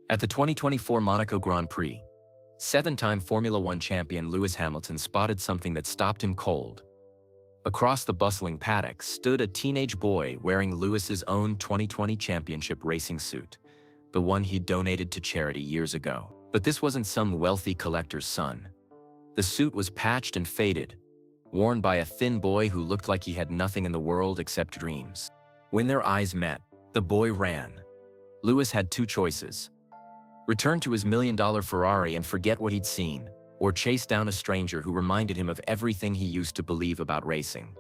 At the 2024 Monaco Grand Prix, seven-time Formula One champion Lewis Hamilton spotted something that stopped him cold. Across the bustling paddock stood a teenage boy wearing Lewis's own 2020 championship racing suit, the one he'd donated to charity years ago. But this wasn't some wealthy collector's son. The suit was patched and faded, worn by a thin boy who looked like he had nothing in the world except dreams. When their eyes met, the boy ran. Lewis had two choices: return to his million-dollar Ferrari and forget what he'd seen, or chase down a stranger who reminded him of everything he used to believe about racing.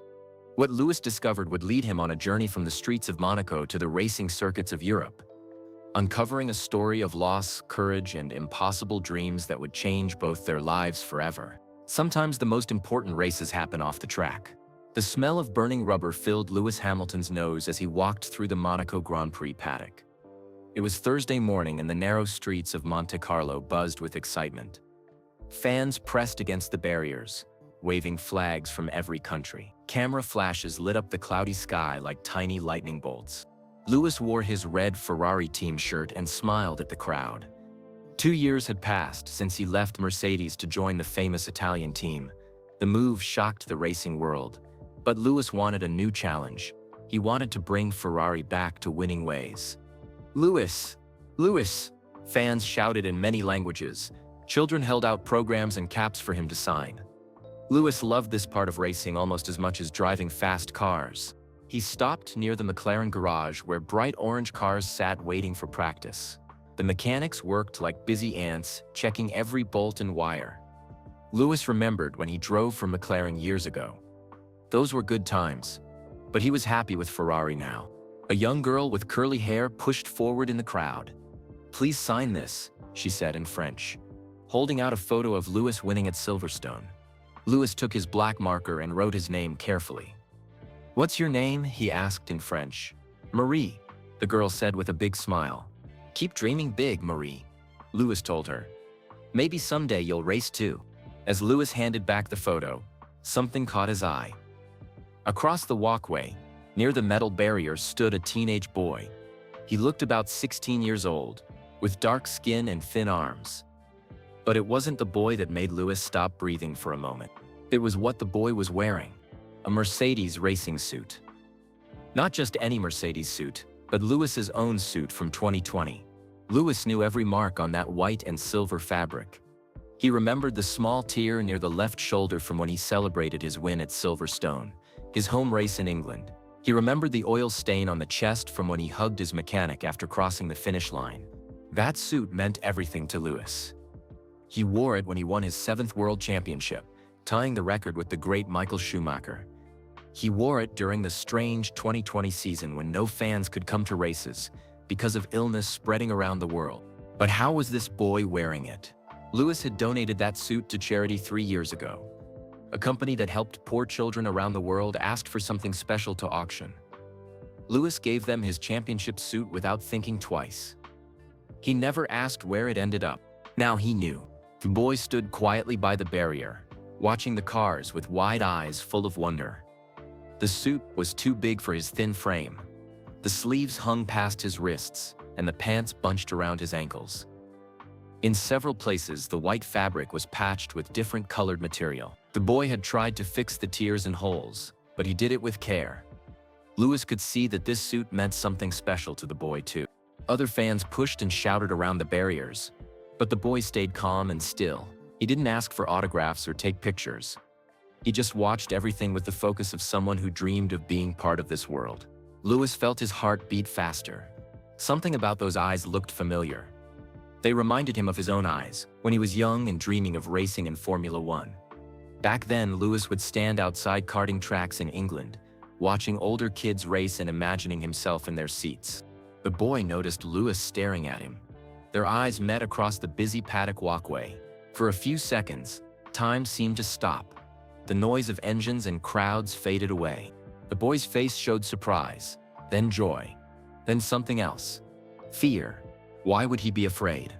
What Lewis discovered would lead him on a journey from the streets of Monaco to the racing circuits of Europe, uncovering a story of loss, courage, and impossible dreams that would change both their lives forever. Sometimes the most important races happen off the track. The smell of burning rubber filled Lewis Hamilton's nose as he walked through the Monaco Grand Prix paddock. It was Thursday morning and the narrow streets of Monte Carlo buzzed with excitement. Fans pressed against the barriers, waving flags from every country. Camera flashes lit up the cloudy sky like tiny lightning bolts. Lewis wore his red Ferrari team shirt and smiled at the crowd. 2 years had passed since he left Mercedes to join the famous Italian team. The move shocked the racing world, but Lewis wanted a new challenge. He wanted to bring Ferrari back to winning ways. "Lewis! Lewis!" fans shouted in many languages. Children held out programs and caps for him to sign. Lewis loved this part of racing almost as much as driving fast cars. He stopped near the McLaren garage where bright orange cars sat waiting for practice. The mechanics worked like busy ants, checking every bolt and wire. Lewis remembered when he drove for McLaren years ago. Those were good times, but he was happy with Ferrari now. A young girl with curly hair pushed forward in the crowd. "Please sign this," she said in French, holding out a photo of Lewis winning at Silverstone. Lewis took his black marker and wrote his name carefully. "What's your name?" he asked in French. "Marie," the girl said with a big smile. "Keep dreaming big, Marie," Lewis told her. "Maybe someday you'll race too." As Lewis handed back the photo, something caught his eye. Across the walkway, near the metal barrier, stood a teenage boy. He looked about 16 years old, with dark skin and thin arms. But it wasn't the boy that made Lewis stop breathing for a moment. It was what the boy was wearing: a Mercedes racing suit. Not just any Mercedes suit, but Lewis's own suit from 2020. Lewis knew every mark on that white and silver fabric. He remembered the small tear near the left shoulder from when he celebrated his win at Silverstone, his home race in England. He remembered the oil stain on the chest from when he hugged his mechanic after crossing the finish line. That suit meant everything to Lewis. He wore it when he won his 7th World Championship, tying the record with the great Michael Schumacher. He wore it during the strange 2020 season when no fans could come to races because of illness spreading around the world. But how was this boy wearing it? Lewis had donated that suit to charity 3 years ago. A company that helped poor children around the world asked for something special to auction. Lewis gave them his championship suit without thinking twice. He never asked where it ended up. Now he knew. The boy stood quietly by the barrier, watching the cars with wide eyes full of wonder. The suit was too big for his thin frame. The sleeves hung past his wrists, and the pants bunched around his ankles. In several places, the white fabric was patched with different colored material. The boy had tried to fix the tears and holes, but he did it with care. Lewis could see that this suit meant something special to the boy too. Other fans pushed and shouted around the barriers, but the boy stayed calm and still. He didn't ask for autographs or take pictures. He just watched everything with the focus of someone who dreamed of being part of this world. Lewis felt his heart beat faster. Something about those eyes looked familiar. They reminded him of his own eyes, when he was young and dreaming of racing in Formula One. Back then, Lewis would stand outside karting tracks in England, watching older kids race and imagining himself in their seats. The boy noticed Lewis staring at him. Their eyes met across the busy paddock walkway. For a few seconds, time seemed to stop. The noise of engines and crowds faded away. The boy's face showed surprise, then joy, then something else. Fear. Why would he be afraid?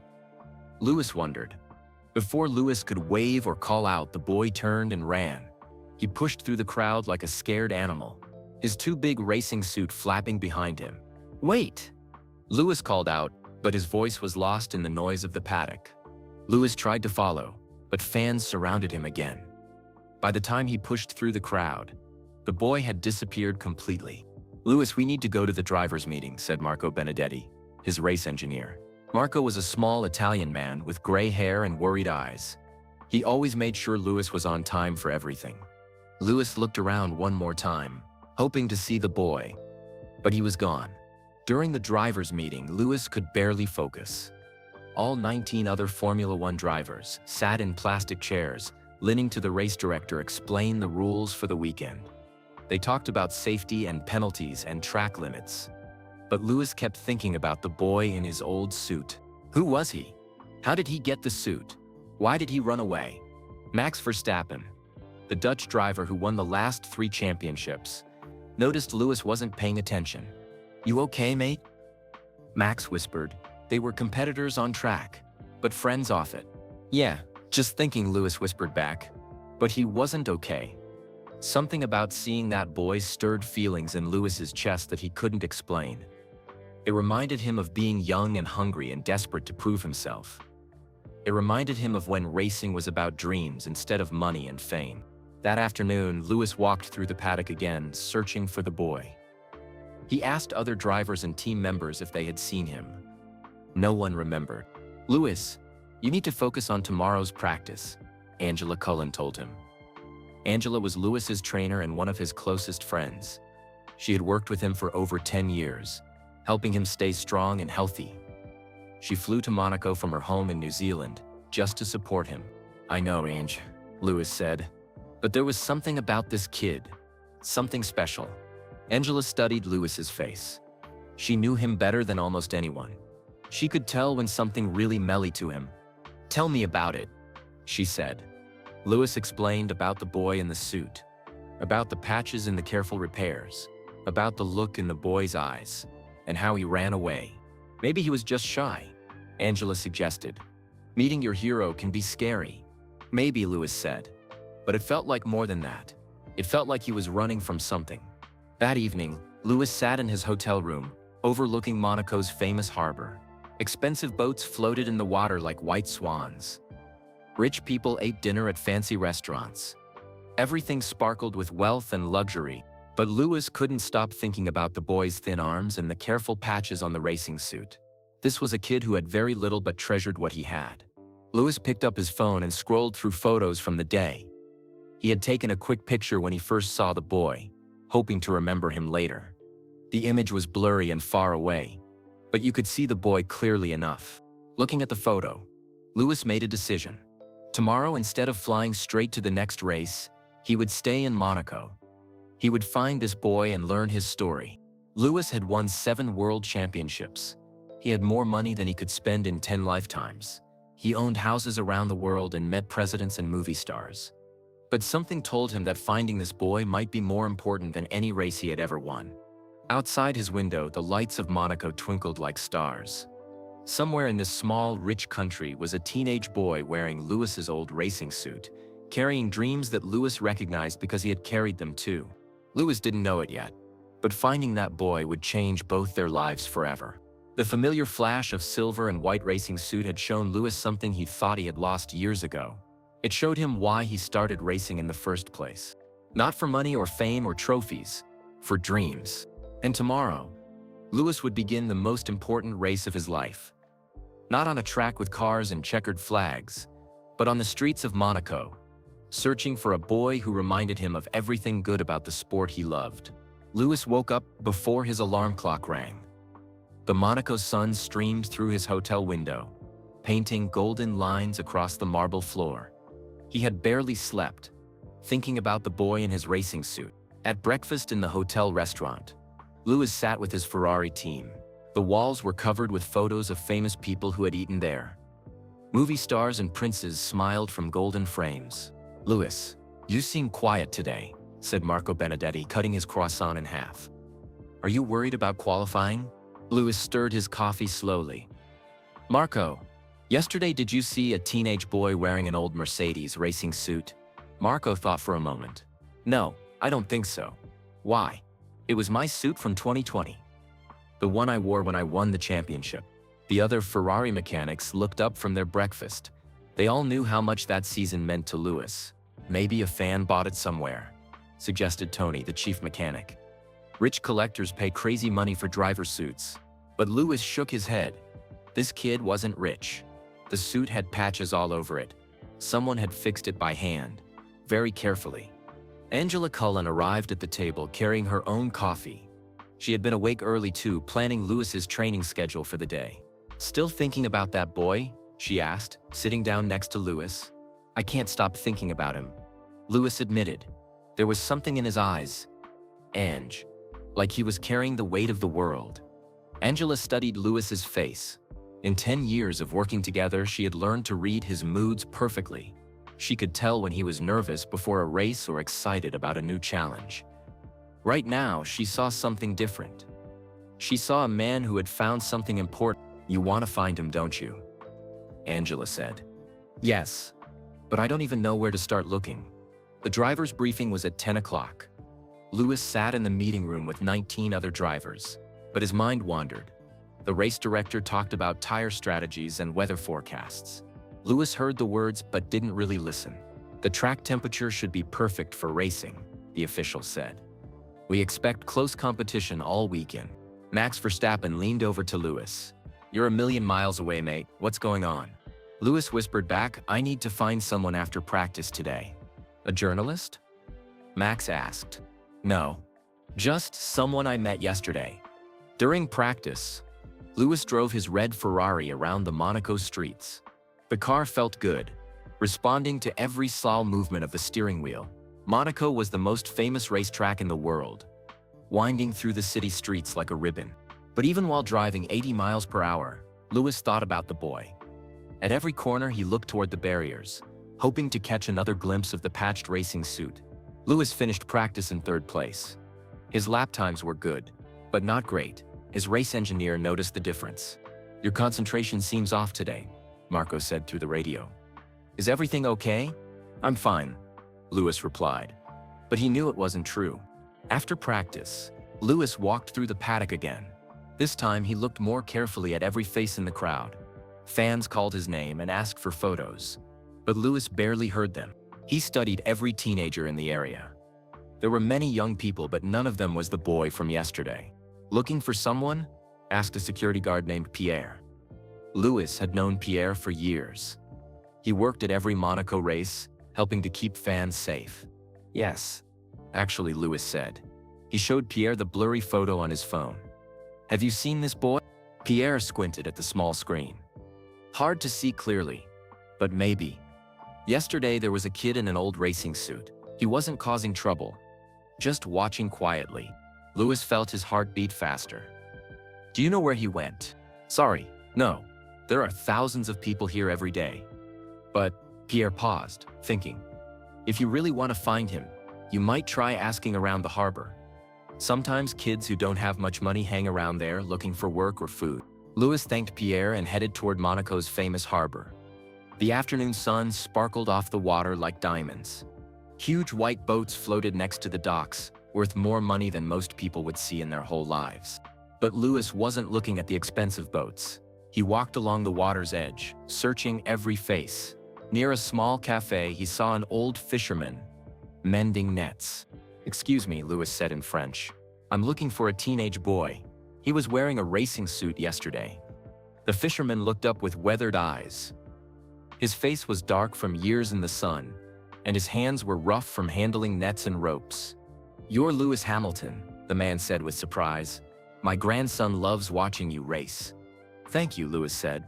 Lewis wondered. Before Lewis could wave or call out, the boy turned and ran. He pushed through the crowd like a scared animal, his too big racing suit flapping behind him. "Wait!" Lewis called out, but his voice was lost in the noise of the paddock. Lewis tried to follow, but fans surrounded him again. By the time he pushed through the crowd, the boy had disappeared completely. "Lewis, we need to go to the driver's meeting," said Marco Benedetti, his race engineer. Marco was a small Italian man with gray hair and worried eyes. He always made sure Lewis was on time for everything. Lewis looked around one more time, hoping to see the boy, but he was gone. During the driver's meeting, Lewis could barely focus. All 19 other Formula One drivers sat in plastic chairs, listening to the race director explain the rules for the weekend. They talked about safety and penalties and track limits. But Lewis kept thinking about the boy in his old suit. Who was he? How did he get the suit? Why did he run away? Max Verstappen, the Dutch driver who won the last 3 championships, noticed Lewis wasn't paying attention. "You okay, mate?" Max whispered. They were competitors on track, but friends off it. "Yeah, just thinking," Lewis whispered back. But he wasn't okay. Something about seeing that boy stirred feelings in Lewis's chest that he couldn't explain. It reminded him of being young and hungry and desperate to prove himself. It reminded him of when racing was about dreams instead of money and fame. That afternoon, Lewis walked through the paddock again, searching for the boy. He asked other drivers and team members if they had seen him. No one remembered. "Lewis, you need to focus on tomorrow's practice," Angela Cullen told him. Angela was Lewis's trainer and one of his closest friends. She had worked with him for over 10 years, helping him stay strong and healthy. She flew to Monaco from her home in New Zealand just to support him. "I know, Ange," Lewis said. But there was something about this kid, something special. Angela studied Lewis's face. She knew him better than almost anyone. She could tell when something really melly to him. "Tell me about it," she said. Lewis explained about the boy in the suit, about the patches and the careful repairs, about the look in the boy's eyes, and how he ran away. "Maybe he was just shy," Angela suggested. "Meeting your hero can be scary." "Maybe," Lewis said. But it felt like more than that. It felt like he was running from something. That evening, Lewis sat in his hotel room, overlooking Monaco's famous harbor. Expensive boats floated in the water like white swans. Rich people ate dinner at fancy restaurants. Everything sparkled with wealth and luxury, but Lewis couldn't stop thinking about the boy's thin arms and the careful patches on the racing suit. This was a kid who had very little but treasured what he had. Lewis picked up his phone and scrolled through photos from the day. He had taken a quick picture when he first saw the boy, hoping to remember him later. The image was blurry and far away, but you could see the boy clearly enough. Looking at the photo, Lewis made a decision. Tomorrow, instead of flying straight to the next race, he would stay in Monaco. He would find this boy and learn his story. Lewis had won 7 world championships. He had more money than he could spend in 10 lifetimes. He owned houses around the world and met presidents and movie stars. But something told him that finding this boy might be more important than any race he had ever won. Outside his window, the lights of Monaco twinkled like stars. Somewhere in this small, rich country was a teenage boy wearing Lewis's old racing suit, carrying dreams that Lewis recognized because he had carried them too. Lewis didn't know it yet, but finding that boy would change both their lives forever. The familiar flash of silver and white racing suit had shown Lewis something he thought he had lost years ago. It showed him why he started racing in the first place. Not for money or fame or trophies, for dreams. And tomorrow, Lewis would begin the most important race of his life. Not on a track with cars and checkered flags, but on the streets of Monaco, searching for a boy who reminded him of everything good about the sport he loved. Lewis woke up before his alarm clock rang. The Monaco sun streamed through his hotel window, painting golden lines across the marble floor. He had barely slept, thinking about the boy in his racing suit. At breakfast in the hotel restaurant, Lewis sat with his Ferrari team. The walls were covered with photos of famous people who had eaten there. Movie stars and princes smiled from golden frames. "Lewis, you seem quiet today," said Marco Benedetti, cutting his croissant in half. "Are you worried about qualifying?" Lewis stirred his coffee slowly. "Marco, yesterday did you see a teenage boy wearing an old Mercedes racing suit?" Marco thought for a moment. "No, I don't think so." "Why?" "It was my suit from 2020. The one I wore when I won the championship." The other Ferrari mechanics looked up from their breakfast. They all knew how much that season meant to Lewis. Maybe a fan bought it somewhere, suggested Tony, the chief mechanic. Rich collectors pay crazy money for driver suits. But Lewis shook his head. This kid wasn't rich. The suit had patches all over it. Someone had fixed it by hand, very carefully. Angela Cullen arrived at the table carrying her own coffee. She had been awake early too, planning Lewis's training schedule for the day. "Still thinking about that boy?" she asked, sitting down next to Lewis. "I can't stop thinking about him," Lewis admitted. There was something in his eyes. Ange. Like he was carrying the weight of the world. Angela studied Lewis's face. In 10 years of working together, she had learned to read his moods perfectly. She could tell when he was nervous before a race or excited about a new challenge. Right now, she saw something different. She saw a man who had found something important. "You want to find him, don't you?" Angela said. "Yes, but I don't even know where to start looking." The driver's briefing was at 10 o'clock. Lewis sat in the meeting room with 19 other drivers, but his mind wandered. The race director talked about tire strategies and weather forecasts. Lewis heard the words but didn't really listen. "The track temperature should be perfect for racing," the official said. "We expect close competition all weekend." Max Verstappen leaned over to Lewis. "You're a million miles away, mate. What's going on?" Lewis whispered back, "I need to find someone after practice today." "A journalist?" Max asked. "No, just someone I met yesterday." During practice, Lewis drove his red Ferrari around the Monaco streets. The car felt good, responding to every slow movement of the steering wheel. Monaco was the most famous racetrack in the world, winding through the city streets like a ribbon. But even while driving 80 miles per hour, Lewis thought about the boy. At every corner he looked toward the barriers, hoping to catch another glimpse of the patched racing suit. Lewis finished practice in third place. His lap times were good, but not great. His race engineer noticed the difference. "Your concentration seems off today," Marco said through the radio. "Is everything okay?" "I'm fine," Lewis replied. But he knew it wasn't true. After practice, Lewis walked through the paddock again. This time he looked more carefully at every face in the crowd. Fans called his name and asked for photos, but Lewis barely heard them. He studied every teenager in the area. There were many young people, but none of them was the boy from yesterday. "Looking for someone?" asked a security guard named Pierre. Lewis had known Pierre for years. He worked at every Monaco race, helping to keep fans safe. "Yes, actually," Lewis said. He showed Pierre the blurry photo on his phone. "Have you seen this boy?" Pierre squinted at the small screen. "Hard to see clearly, but maybe." Yesterday there was a kid in an old racing suit. He wasn't causing trouble, just watching quietly. Lewis felt his heart beat faster. "Do you know where he went?" "Sorry, no. There are thousands of people here every day." "But," Pierre paused, thinking, "if you really want to find him, you might try asking around the harbor. Sometimes kids who don't have much money hang around there looking for work or food." Lewis thanked Pierre and headed toward Monaco's famous harbor. The afternoon sun sparkled off the water like diamonds. Huge white boats floated next to the docks, worth more money than most people would see in their whole lives. But Lewis wasn't looking at the expensive boats. He walked along the water's edge, searching every face. Near a small cafe, he saw an old fisherman mending nets. "Excuse me," Lewis said in French. "I'm looking for a teenage boy. He was wearing a racing suit yesterday." The fisherman looked up with weathered eyes. His face was dark from years in the sun, and his hands were rough from handling nets and ropes. "You're Lewis Hamilton," the man said with surprise. "My grandson loves watching you race." "Thank you," Lewis said.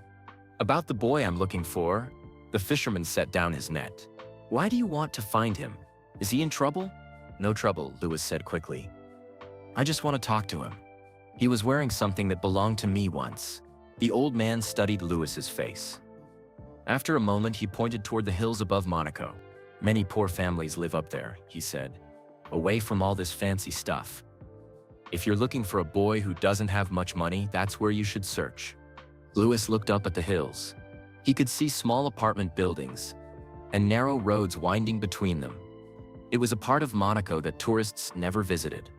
"About the boy I'm looking for?" The fisherman set down his net. "Why do you want to find him? Is he in trouble?" "No trouble," Lewis said quickly. "I just want to talk to him. He was wearing something that belonged to me once." The old man studied Lewis's face. After a moment, he pointed toward the hills above Monaco. "Many poor families live up there," he said, "away from all this fancy stuff. If you're looking for a boy who doesn't have much money, that's where you should search." Lewis looked up at the hills. He could see small apartment buildings and narrow roads winding between them. It was a part of Monaco that tourists never visited.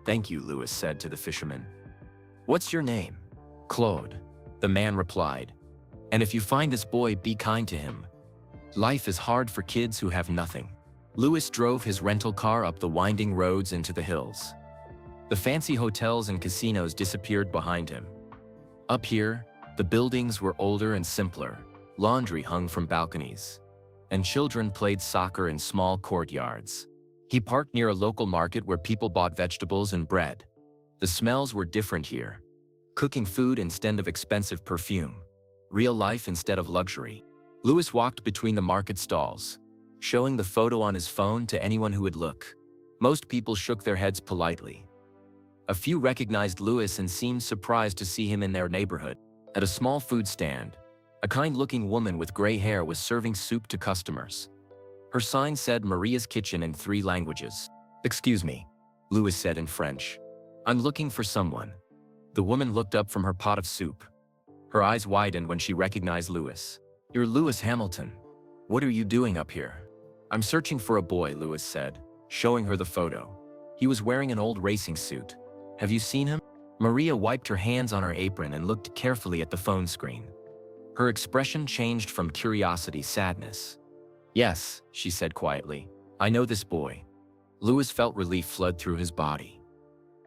"Thank you," Lewis said to the fisherman. "What's your name?" "Claude." The man replied. And if you find this boy, be kind to him. Life is hard for kids who have nothing. Louis drove his rental car up the winding roads into the hills. The fancy hotels and casinos disappeared behind him. Up here, the buildings were older and simpler. Laundry hung from balconies, and children played soccer in small courtyards. He parked near a local market where people bought vegetables and bread. The smells were different here. Cooking food instead of expensive perfume. Real life instead of luxury. Louis walked between the market stalls, showing the photo on his phone to anyone who would look. Most people shook their heads politely. A few recognized Louis and seemed surprised to see him in their neighborhood. At a small food stand, a kind-looking woman with gray hair was serving soup to customers. Her sign said Maria's Kitchen in 3 languages. "Excuse me," Louis said in French. "I'm looking for someone." The woman looked up from her pot of soup. Her eyes widened when she recognized Louis. "You're Lewis Hamilton. What are you doing up here?" "I'm searching for a boy," Louis said, showing her the photo. "He was wearing an old racing suit. Have you seen him?" Maria wiped her hands on her apron and looked carefully at the phone screen. Her expression changed from curiosity to sadness. "Yes," she said quietly. "I know this boy." Louis felt relief flood through his body.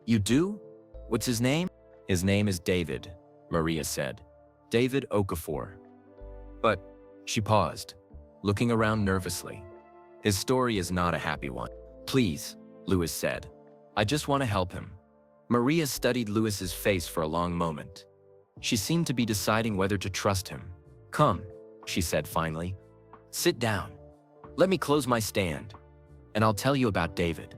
"You do? What's his name?" "His name is David," Maria said. "David Okafor." "But," she paused, looking around nervously. "His story is not a happy one." "Please," Louis said. "I just want to help him." Maria studied Louis's face for a long moment. She seemed to be deciding whether to trust him. "Come," she said finally. "Sit down. Let me close my stand, and I'll tell you about David."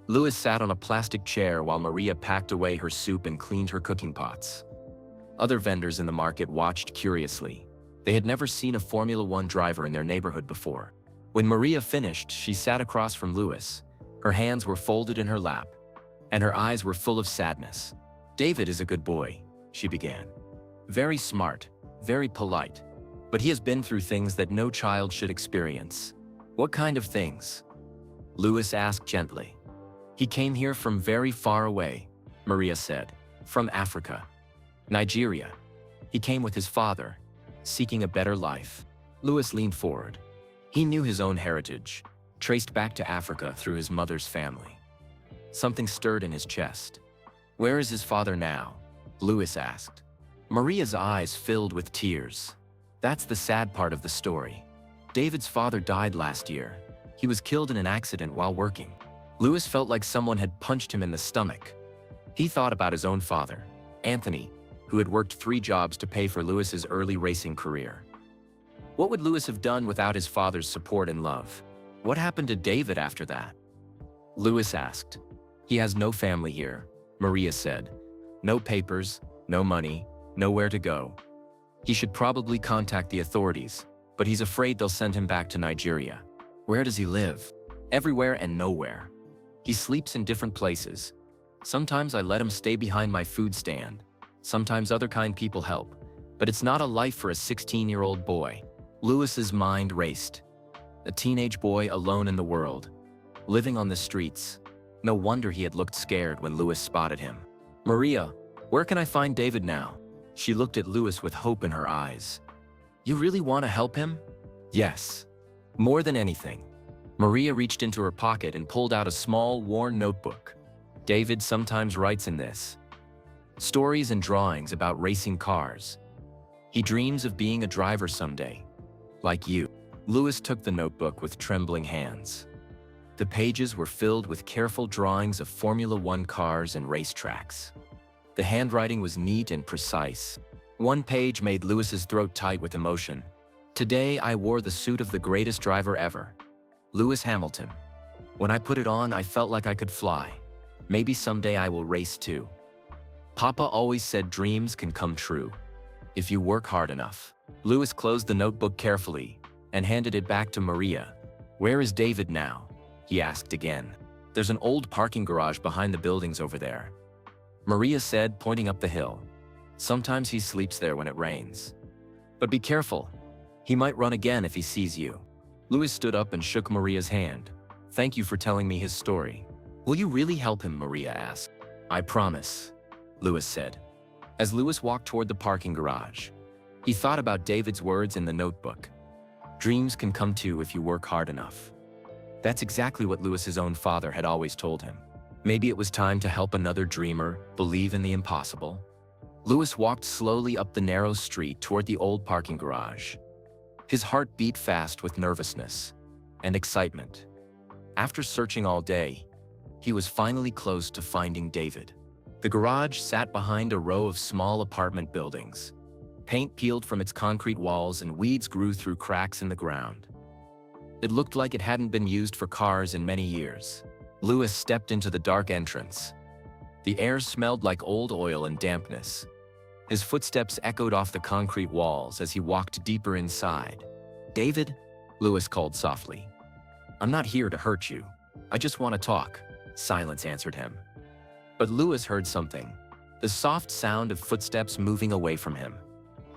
Louis sat on a plastic chair while Maria packed away her soup and cleaned her cooking pots. Other vendors in the market watched curiously. They had never seen a Formula One driver in their neighborhood before. When Maria finished, she sat across from Louis. Her hands were folded in her lap, and her eyes were full of sadness. "David is a good boy," she began. "Very smart, very polite. But he has been through things that no child should experience." "What kind of things?" Louis asked gently. "He came here from very far away," Maria said. "From Africa. Nigeria. He came with his father, seeking a better life." Louis leaned forward. He knew his own heritage, traced back to Africa through his mother's family. Something stirred in his chest. "Where is his father now?" Louis asked. Maria's eyes filled with tears. "That's the sad part of the story. David's father died last year. He was killed in an accident while working." Louis felt like someone had punched him in the stomach. He thought about his own father, Anthony, who had worked 3 jobs to pay for Louis's early racing career. What would Louis have done without his father's support and love? What happened to David after that? Louis asked. "He has no family here," Maria said. "No papers, no money, nowhere to go. He should probably contact the authorities, but he's afraid they'll send him back to Nigeria." "Where does he live?" "Everywhere and nowhere. He sleeps in different places. Sometimes I let him stay behind my food stand. Sometimes other kind people help. But it's not a life for a 16-year-old boy." Louis's mind raced. A teenage boy alone in the world, living on the streets. No wonder he had looked scared when Louis spotted him. "Maria, where can I find David now?" She looked at Louis with hope in her eyes. "You really want to help him?" "Yes. More than anything." Maria reached into her pocket and pulled out a small, worn notebook. "David sometimes writes in this. Stories and drawings about racing cars. He dreams of being a driver someday. Like you." Louis took the notebook with trembling hands. The pages were filled with careful drawings of Formula One cars and racetracks. The handwriting was neat and precise. One page made Louis's throat tight with emotion. "Today I wore the suit of the greatest driver ever, Lewis Hamilton. When I put it on, I felt like I could fly. Maybe someday I will race too. Papa always said dreams can come true if you work hard enough." Louis closed the notebook carefully and handed it back to Maria. "Where is David now?" he asked again. "There's an old parking garage behind the buildings over there," Maria said, pointing up the hill. "Sometimes he sleeps there when it rains. But be careful. He might run again if he sees you." Louis stood up and shook Maria's hand. "Thank you for telling me his story." "Will you really help him?" Maria asked. "I promise," Louis said. As Louis walked toward the parking garage, he thought about David's words in the notebook. Dreams can come true if you work hard enough. That's exactly what Louis's own father had always told him. Maybe it was time to help another dreamer believe in the impossible. Louis walked slowly up the narrow street toward the old parking garage. His heart beat fast with nervousness and excitement. After searching all day, he was finally close to finding David. The garage sat behind a row of small apartment buildings. Paint peeled from its concrete walls and weeds grew through cracks in the ground. It looked like it hadn't been used for cars in many years. Louis stepped into the dark entrance. The air smelled like old oil and dampness. His footsteps echoed off the concrete walls as he walked deeper inside. "David?" Louis called softly. "I'm not here to hurt you. I just want to talk." Silence answered him. But Louis heard something, the soft sound of footsteps moving away from him.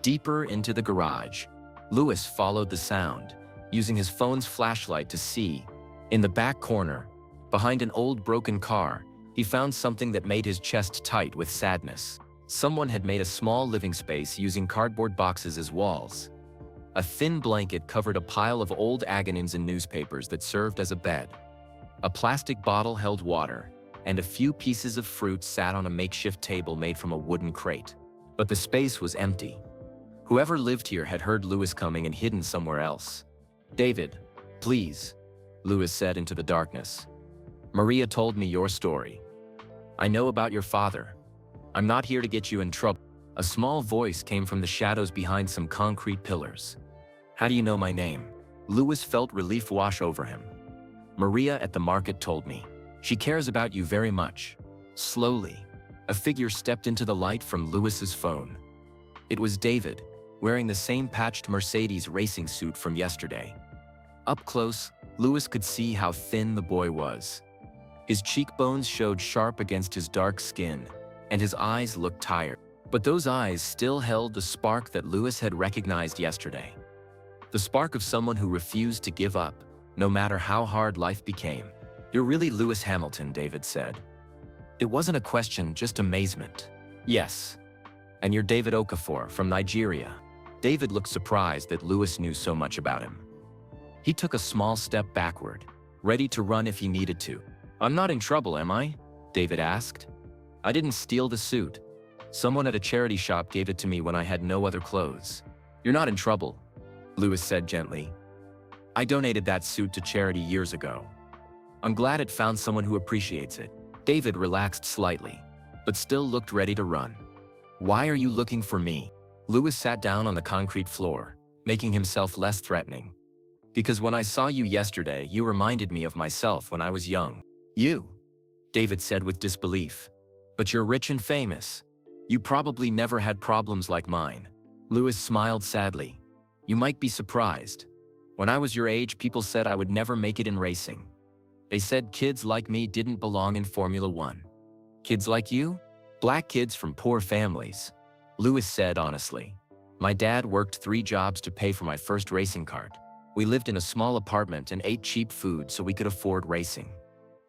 Deeper into the garage, Louis followed the sound, using his phone's flashlight to see. In the back corner, behind an old broken car, he found something that made his chest tight with sadness. Someone had made a small living space using cardboard boxes as walls. A thin blanket covered a pile of old Agonins and newspapers that served as a bed. A plastic bottle held water, and a few pieces of fruit sat on a makeshift table made from a wooden crate. But the space was empty. Whoever lived here had heard Louis coming and hidden somewhere else. "David, please," Louis said into the darkness. "Maria told me your story. I know about your father. I'm not here to get you in trouble." A small voice came from the shadows behind some concrete pillars. "How do you know my name?" Louis felt relief wash over him. "Maria at the market told me. She cares about you very much." Slowly, a figure stepped into the light from Louis's phone. It was David, wearing the same patched Mercedes racing suit from yesterday. Up close, Louis could see how thin the boy was. His cheekbones showed sharp against his dark skin, and his eyes looked tired. But those eyes still held the spark that Louis had recognized yesterday. The spark of someone who refused to give up, no matter how hard life became. "You're really Louis Hamilton," David said. It wasn't a question, just amazement. "Yes. And you're David Okafor from Nigeria." David looked surprised that Louis knew so much about him. He took a small step backward, ready to run if he needed to. "I'm not in trouble, am I?" David asked. "I didn't steal the suit. Someone at a charity shop gave it to me when I had no other clothes." "You're not in trouble," Louis said gently. "I donated that suit to charity years ago. I'm glad it found someone who appreciates it." David relaxed slightly, but still looked ready to run. "Why are you looking for me?" Louis sat down on the concrete floor, making himself less threatening. "Because when I saw you yesterday, you reminded me of myself when I was young." "You?" David said with disbelief. "But you're rich and famous. You probably never had problems like mine." Louis smiled sadly. "You might be surprised. When I was your age, people said I would never make it in racing. They said kids like me didn't belong in Formula One." "Kids like you?" "Black kids from poor families," Louis said honestly. "My dad worked 3 jobs to pay for my first racing cart. We lived in a small apartment and ate cheap food so we could afford racing."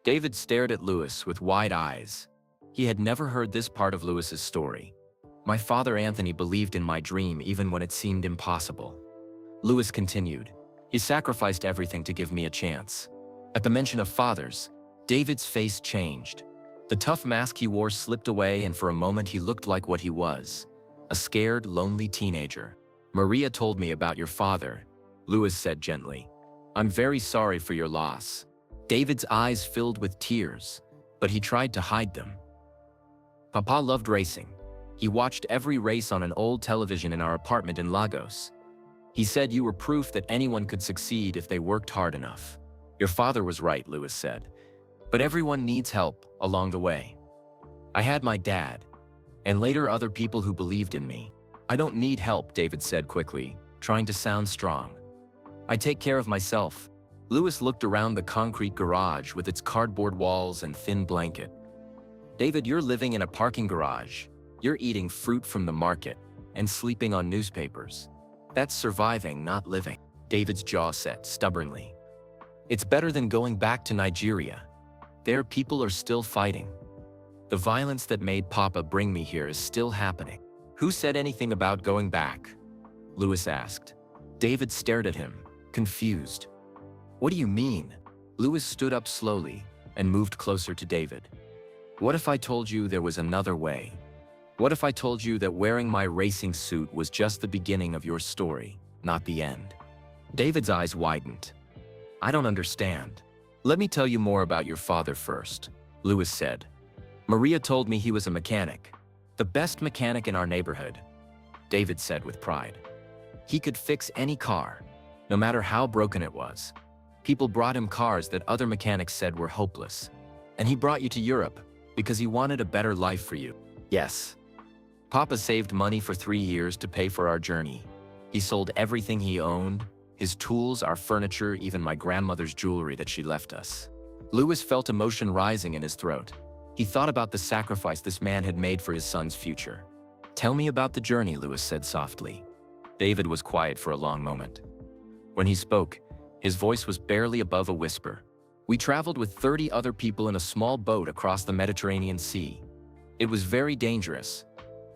David stared at Louis with wide eyes. He had never heard this part of Louis's story. "My father Anthony believed in my dream even when it seemed impossible." Louis continued. "He sacrificed everything to give me a chance." At the mention of fathers, David's face changed. The tough mask he wore slipped away, and for a moment he looked like what he was, a scared, lonely teenager. "Maria told me about your father," Louis said gently. "I'm very sorry for your loss." David's eyes filled with tears, but he tried to hide them. "Papa loved racing. He watched every race on an old television in our apartment in Lagos. He said you were proof that anyone could succeed if they worked hard enough." "Your father was right," Louis said. "But everyone needs help along the way. I had my dad, and later other people who believed in me." "I don't need help," David said quickly, trying to sound strong. "I take care of myself." Louis looked around the concrete garage with its cardboard walls and thin blanket. "David, you're living in a parking garage. You're eating fruit from the market and sleeping on newspapers. That's surviving, not living." David's jaw set stubbornly. "It's better than going back to Nigeria. There, people are still fighting. The violence that made Papa bring me here is still happening." Who said anything about going back? Louis asked. David stared at him, confused. What do you mean? Louis stood up slowly and moved closer to David. What if I told you there was another way? What if I told you that wearing my racing suit was just the beginning of your story, not the end? David's eyes widened. I don't understand. Let me tell you more about your father first, Louis said. Maria told me he was a mechanic, the best mechanic in our neighborhood, David said with pride. He could fix any car, no matter how broken it was. People brought him cars that other mechanics said were hopeless. And he brought you to Europe because he wanted a better life for you. Yes. Papa saved money for 3 years to pay for our journey. He sold everything he owned, his tools, our furniture, even my grandmother's jewelry that she left us. Louis felt emotion rising in his throat. He thought about the sacrifice this man had made for his son's future. Tell me about the journey, Louis said softly. David was quiet for a long moment. When he spoke, his voice was barely above a whisper. We traveled with 30 other people in a small boat across the Mediterranean Sea. It was very dangerous.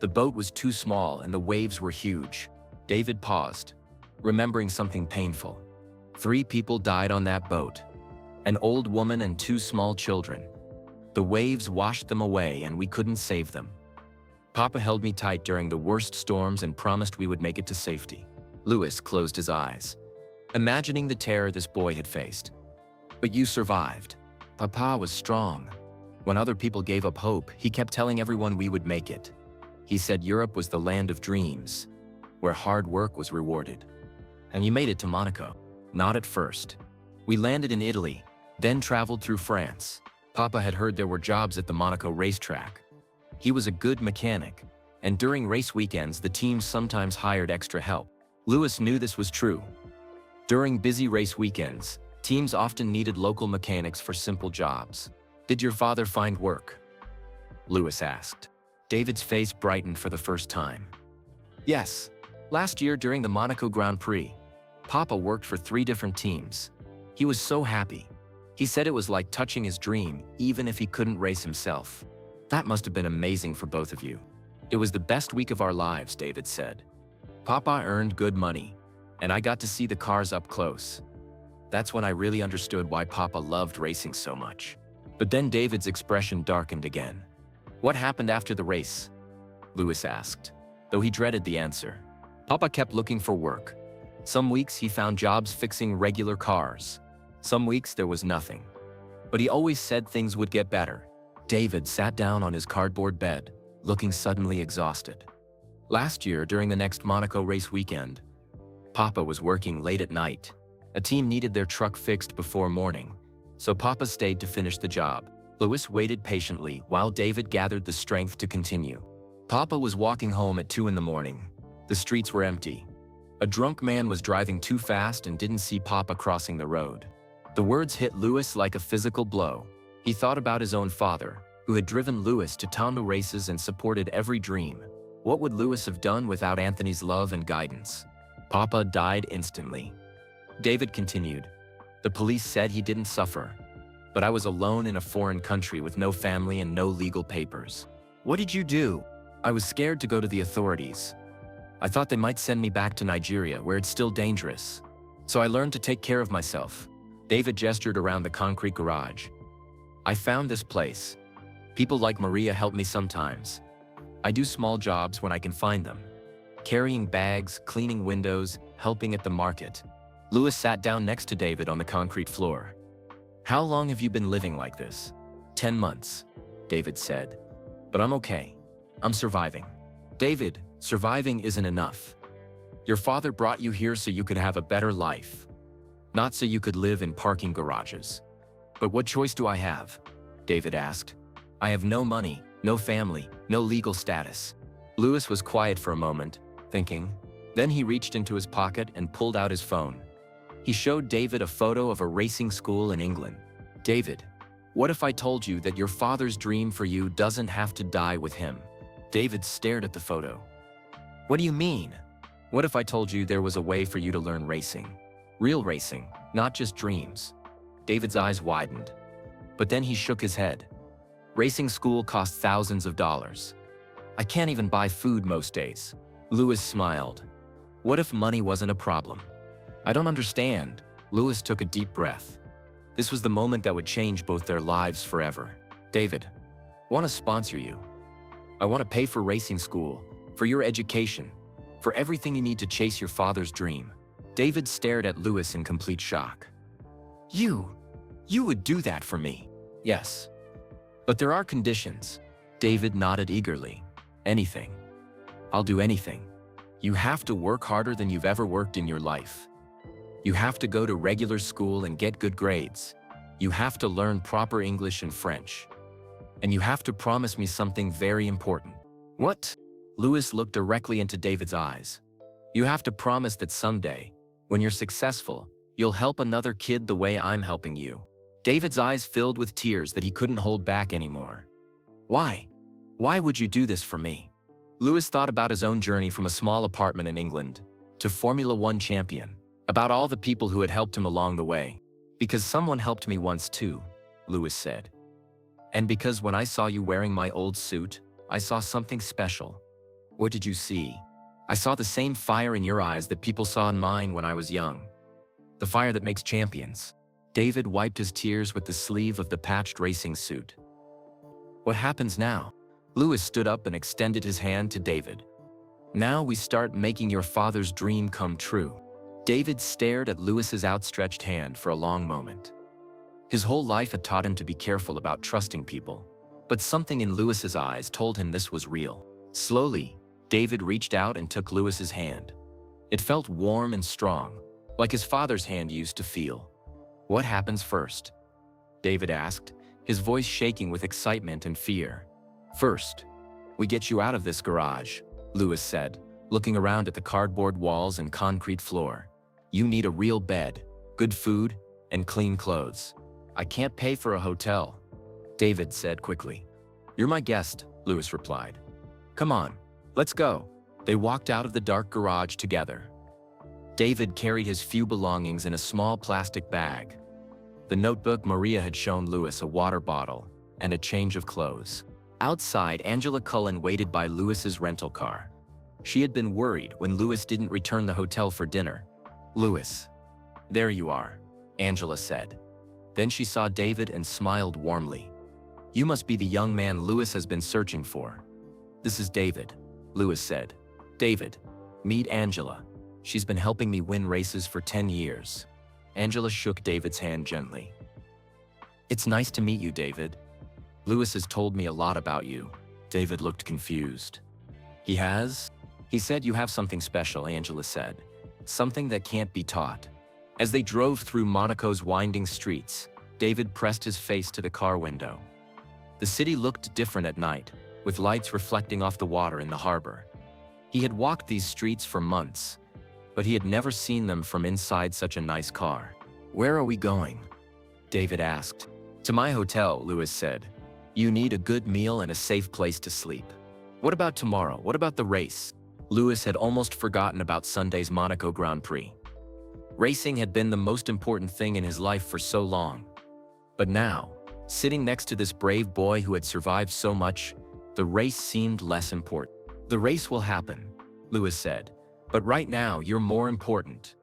The boat was too small and the waves were huge. David paused, remembering something painful. 3 people died on that boat. An old woman and 2 small children. The waves washed them away and we couldn't save them. Papa held me tight during the worst storms and promised we would make it to safety. Louis closed his eyes, imagining the terror this boy had faced. But you survived. Papa was strong. When other people gave up hope, he kept telling everyone we would make it. He said Europe was the land of dreams, where hard work was rewarded. And you made it to Monaco. Not at first. We landed in Italy, then traveled through France. Papa had heard there were jobs at the Monaco racetrack. He was a good mechanic, and during race weekends the team sometimes hired extra help. Louis knew this was true. During busy race weekends, teams often needed local mechanics for simple jobs. Did your father find work? Louis asked. David's face brightened for the first time. Yes. Last year during the Monaco Grand Prix, Papa worked for 3 different teams. He was so happy. He said it was like touching his dream, even if he couldn't race himself. That must have been amazing for both of you. It was the best week of our lives, David said. Papa earned good money, and I got to see the cars up close. That's when I really understood why Papa loved racing so much. But then David's expression darkened again. What happened after the race? Louis asked, though he dreaded the answer. Papa kept looking for work. Some weeks he found jobs fixing regular cars. Some weeks there was nothing. But he always said things would get better. David sat down on his cardboard bed, looking suddenly exhausted. Last year, during the next Monaco race weekend, Papa was working late at night. A team needed their truck fixed before morning, so Papa stayed to finish the job. Louis waited patiently while David gathered the strength to continue. Papa was walking home at 2 in the morning. The streets were empty. A drunk man was driving too fast and didn't see Papa crossing the road. The words hit Louis like a physical blow. He thought about his own father, who had driven Louis to Tonneau races and supported every dream. What would Louis have done without Anthony's love and guidance? Papa died instantly. David continued. The police said he didn't suffer, but I was alone in a foreign country with no family and no legal papers. What did you do? I was scared to go to the authorities. I thought they might send me back to Nigeria, where it's still dangerous. So I learned to take care of myself. David gestured around the concrete garage. I found this place. People like Maria help me sometimes. I do small jobs when I can find them. Carrying bags, cleaning windows, helping at the market. Louis sat down next to David on the concrete floor. How long have you been living like this? 10 months, David said. But I'm okay. I'm surviving. David, surviving isn't enough. Your father brought you here so you could have a better life, not so you could live in parking garages. But what choice do I have? David asked. I have no money, no family, no legal status. Louis was quiet for a moment, thinking. Then he reached into his pocket and pulled out his phone. He showed David a photo of a racing school in England. David, what if I told you that your father's dream for you doesn't have to die with him? David stared at the photo. What do you mean? What if I told you there was a way for you to learn racing? Real racing, not just dreams. David's eyes widened. But then he shook his head. Racing school costs thousands of dollars. I can't even buy food most days. Lewis smiled. What if money wasn't a problem? I don't understand. Lewis took a deep breath. This was the moment that would change both their lives forever. David, I want to sponsor you. I want to pay for racing school, for your education, for everything you need to chase your father's dream. David stared at Lewis in complete shock. You would do that for me? Yes. But there are conditions. David nodded eagerly. Anything. I'll do anything. You have to work harder than you've ever worked in your life. You have to go to regular school and get good grades. You have to learn proper English and French. And you have to promise me something very important. What? Lewis looked directly into David's eyes. You have to promise that someday, when you're successful, you'll help another kid the way I'm helping you. David's eyes filled with tears that he couldn't hold back anymore. Why? Why would you do this for me? Lewis thought about his own journey from a small apartment in England to Formula One champion, about all the people who had helped him along the way. Because someone helped me once too, Lewis said. And because when I saw you wearing my old suit, I saw something special. What did you see? I saw the same fire in your eyes that people saw in mine when I was young. The fire that makes champions. David wiped his tears with the sleeve of the patched racing suit. What happens now? Lewis stood up and extended his hand to David. Now we start making your father's dream come true. David stared at Lewis's outstretched hand for a long moment. His whole life had taught him to be careful about trusting people, but something in Lewis's eyes told him this was real. Slowly, David reached out and took Lewis's hand. It felt warm and strong, like his father's hand used to feel. What happens first? David asked, his voice shaking with excitement and fear. First, we get you out of this garage, Lewis said, looking around at the cardboard walls and concrete floor. You need a real bed, good food, and clean clothes. I can't pay for a hotel, David said quickly. You're my guest, Lewis replied. Come on, let's go. They walked out of the dark garage together. David carried his few belongings in a small plastic bag. The notebook Maria had shown Lewis, a water bottle, and a change of clothes. Outside, Angela Cullen waited by Lewis's rental car. She had been worried when Lewis didn't return the hotel for dinner. Lewis, there you are, Angela said. Then she saw David and smiled warmly. You must be the young man Lewis has been searching for. This is David, Lewis said. David, meet Angela. She's been helping me win races for 10 years. Angela shook David's hand gently. It's nice to meet you, David. Lewis has told me a lot about you. David looked confused. He has? He said you have something special, Angela said. Something that can't be taught. As they drove through Monaco's winding streets, David pressed his face to the car window. The city looked different at night, with lights reflecting off the water in the harbor. He had walked these streets for months, but he had never seen them from inside such a nice car. Where are we going? David asked. To my hotel, Lewis said. You need a good meal and a safe place to sleep. What about tomorrow? What about the race? Lewis had almost forgotten about Sunday's Monaco Grand Prix. Racing had been the most important thing in his life for so long. But now, sitting next to this brave boy who had survived so much, the race seemed less important. The race will happen, Lewis said, but right now you're more important.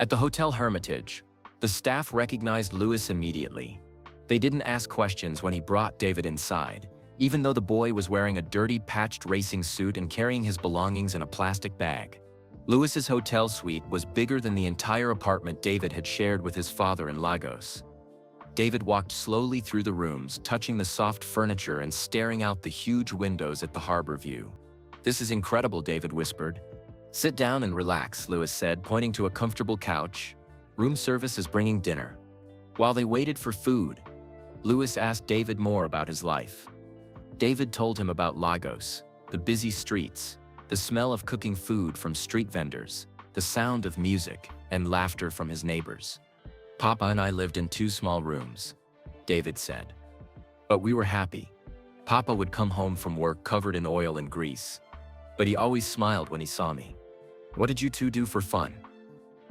At the Hotel Hermitage, the staff recognized Lewis immediately. They didn't ask questions when he brought David inside, even though the boy was wearing a dirty, patched racing suit and carrying his belongings in a plastic bag. Lewis's hotel suite was bigger than the entire apartment David had shared with his father in Lagos. David walked slowly through the rooms, touching the soft furniture and staring out the huge windows at the harbor view. This is incredible, David whispered. Sit down and relax, Lewis said, pointing to a comfortable couch. Room service is bringing dinner. While they waited for food, Lewis asked David more about his life. David told him about Lagos, the busy streets, the smell of cooking food from street vendors, the sound of music and laughter from his neighbors. Papa and I lived in 2 small rooms, David said. But we were happy. Papa would come home from work covered in oil and grease, but he always smiled when he saw me. What did you two do for fun?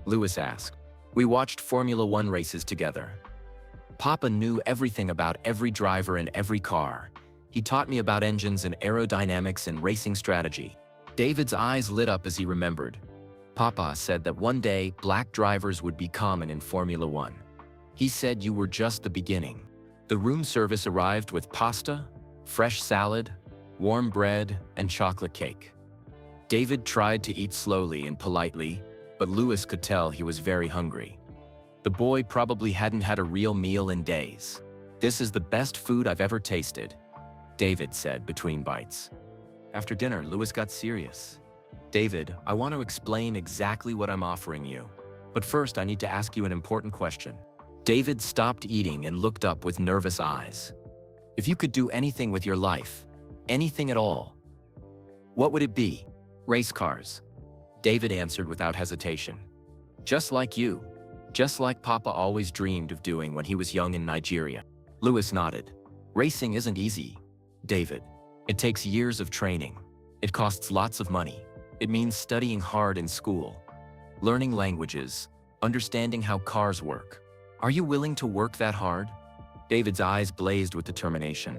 Lewis asked. We watched Formula One races together. Papa knew everything about every driver and every car, He taught me about engines and aerodynamics and racing strategy. David's eyes lit up as he remembered. Papa said that one day black drivers would be common in Formula One. He said you were just the beginning. The room service arrived with pasta, fresh salad, warm bread, and chocolate cake. David tried to eat slowly and politely, but Louis could tell he was very hungry. The boy probably hadn't had a real meal in days. "This is the best food I've ever tasted," David said between bites. After dinner, Louis got serious. "David, I want to explain exactly what I'm offering you. But first, I need to ask you an important question." David stopped eating and looked up with nervous eyes. "If you could do anything with your life, anything at all, what would it be?" "Race cars," David answered without hesitation. "Just like you. Just like Papa always dreamed of doing when he was young in Nigeria." Louis nodded. "Racing isn't easy, David. It takes years of training. It costs lots of money. It means studying hard in school, learning languages, understanding how cars work. Are you willing to work that hard?" David's eyes blazed with determination.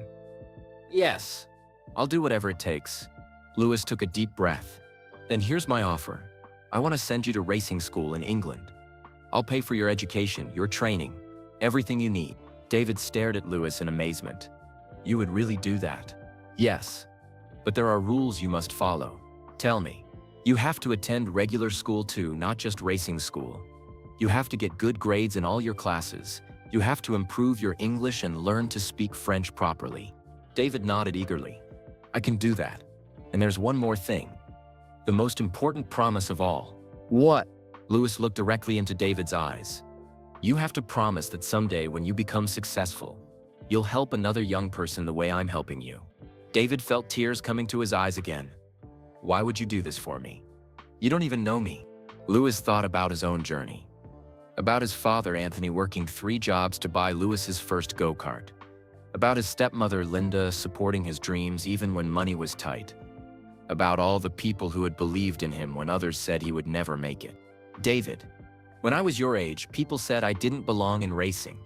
"Yes, I'll do whatever it takes." Louis took a deep breath. "Then here's my offer. I want to send you to racing school in England. I'll pay for your education, your training, everything you need." David stared at Louis in amazement. "You would really do that?" "Yes, but there are rules you must follow." "Tell me." "You have to attend regular school too, not just racing school. You have to get good grades in all your classes. You have to improve your English and learn to speak French properly." David nodded eagerly. "I can do that. And there's one more thing. The most important promise of all." "What?" Louis looked directly into David's eyes. "You have to promise that someday when you become successful, you'll help another young person the way I'm helping you." David felt tears coming to his eyes again. "Why would you do this for me? You don't even know me." Louis thought about his own journey. About his father, Anthony, working 3 jobs to buy Louis's first go-kart. About his stepmother, Linda, supporting his dreams even when money was tight. About all the people who had believed in him when others said he would never make it. "David, when I was your age, people said I didn't belong in racing.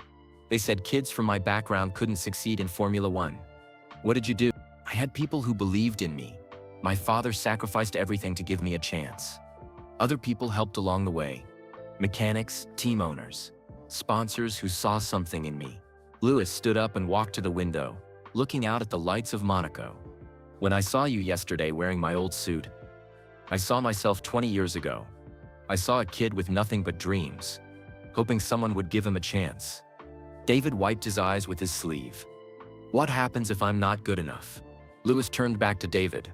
They said kids from my background couldn't succeed in Formula One. What did you do?" "I had people who believed in me. My father sacrificed everything to give me a chance. Other people helped along the way. Mechanics, team owners, sponsors who saw something in me." Louis stood up and walked to the window, looking out at the lights of Monaco. "When I saw you yesterday wearing my old suit, I saw myself 20 years ago. I saw a kid with nothing but dreams, hoping someone would give him a chance." David wiped his eyes with his sleeve. "What happens if I'm not good enough?" Louis turned back to David.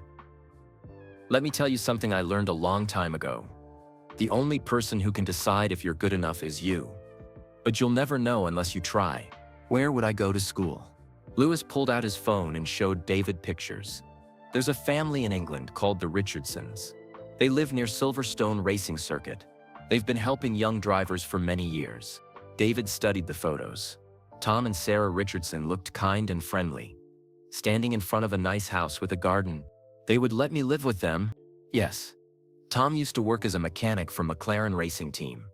"Let me tell you something I learned a long time ago. The only person who can decide if you're good enough is you. But you'll never know unless you try." "Where would I go to school?" Louis pulled out his phone and showed David pictures. "There's a family in England called the Richardsons. They live near Silverstone Racing Circuit. They've been helping young drivers for many years." David studied the photos. Tom and Sarah Richardson looked kind and friendly, standing in front of a nice house with a garden. "They would let me live with them?" "Yes." Tom used to work as a mechanic for McLaren Racing Team.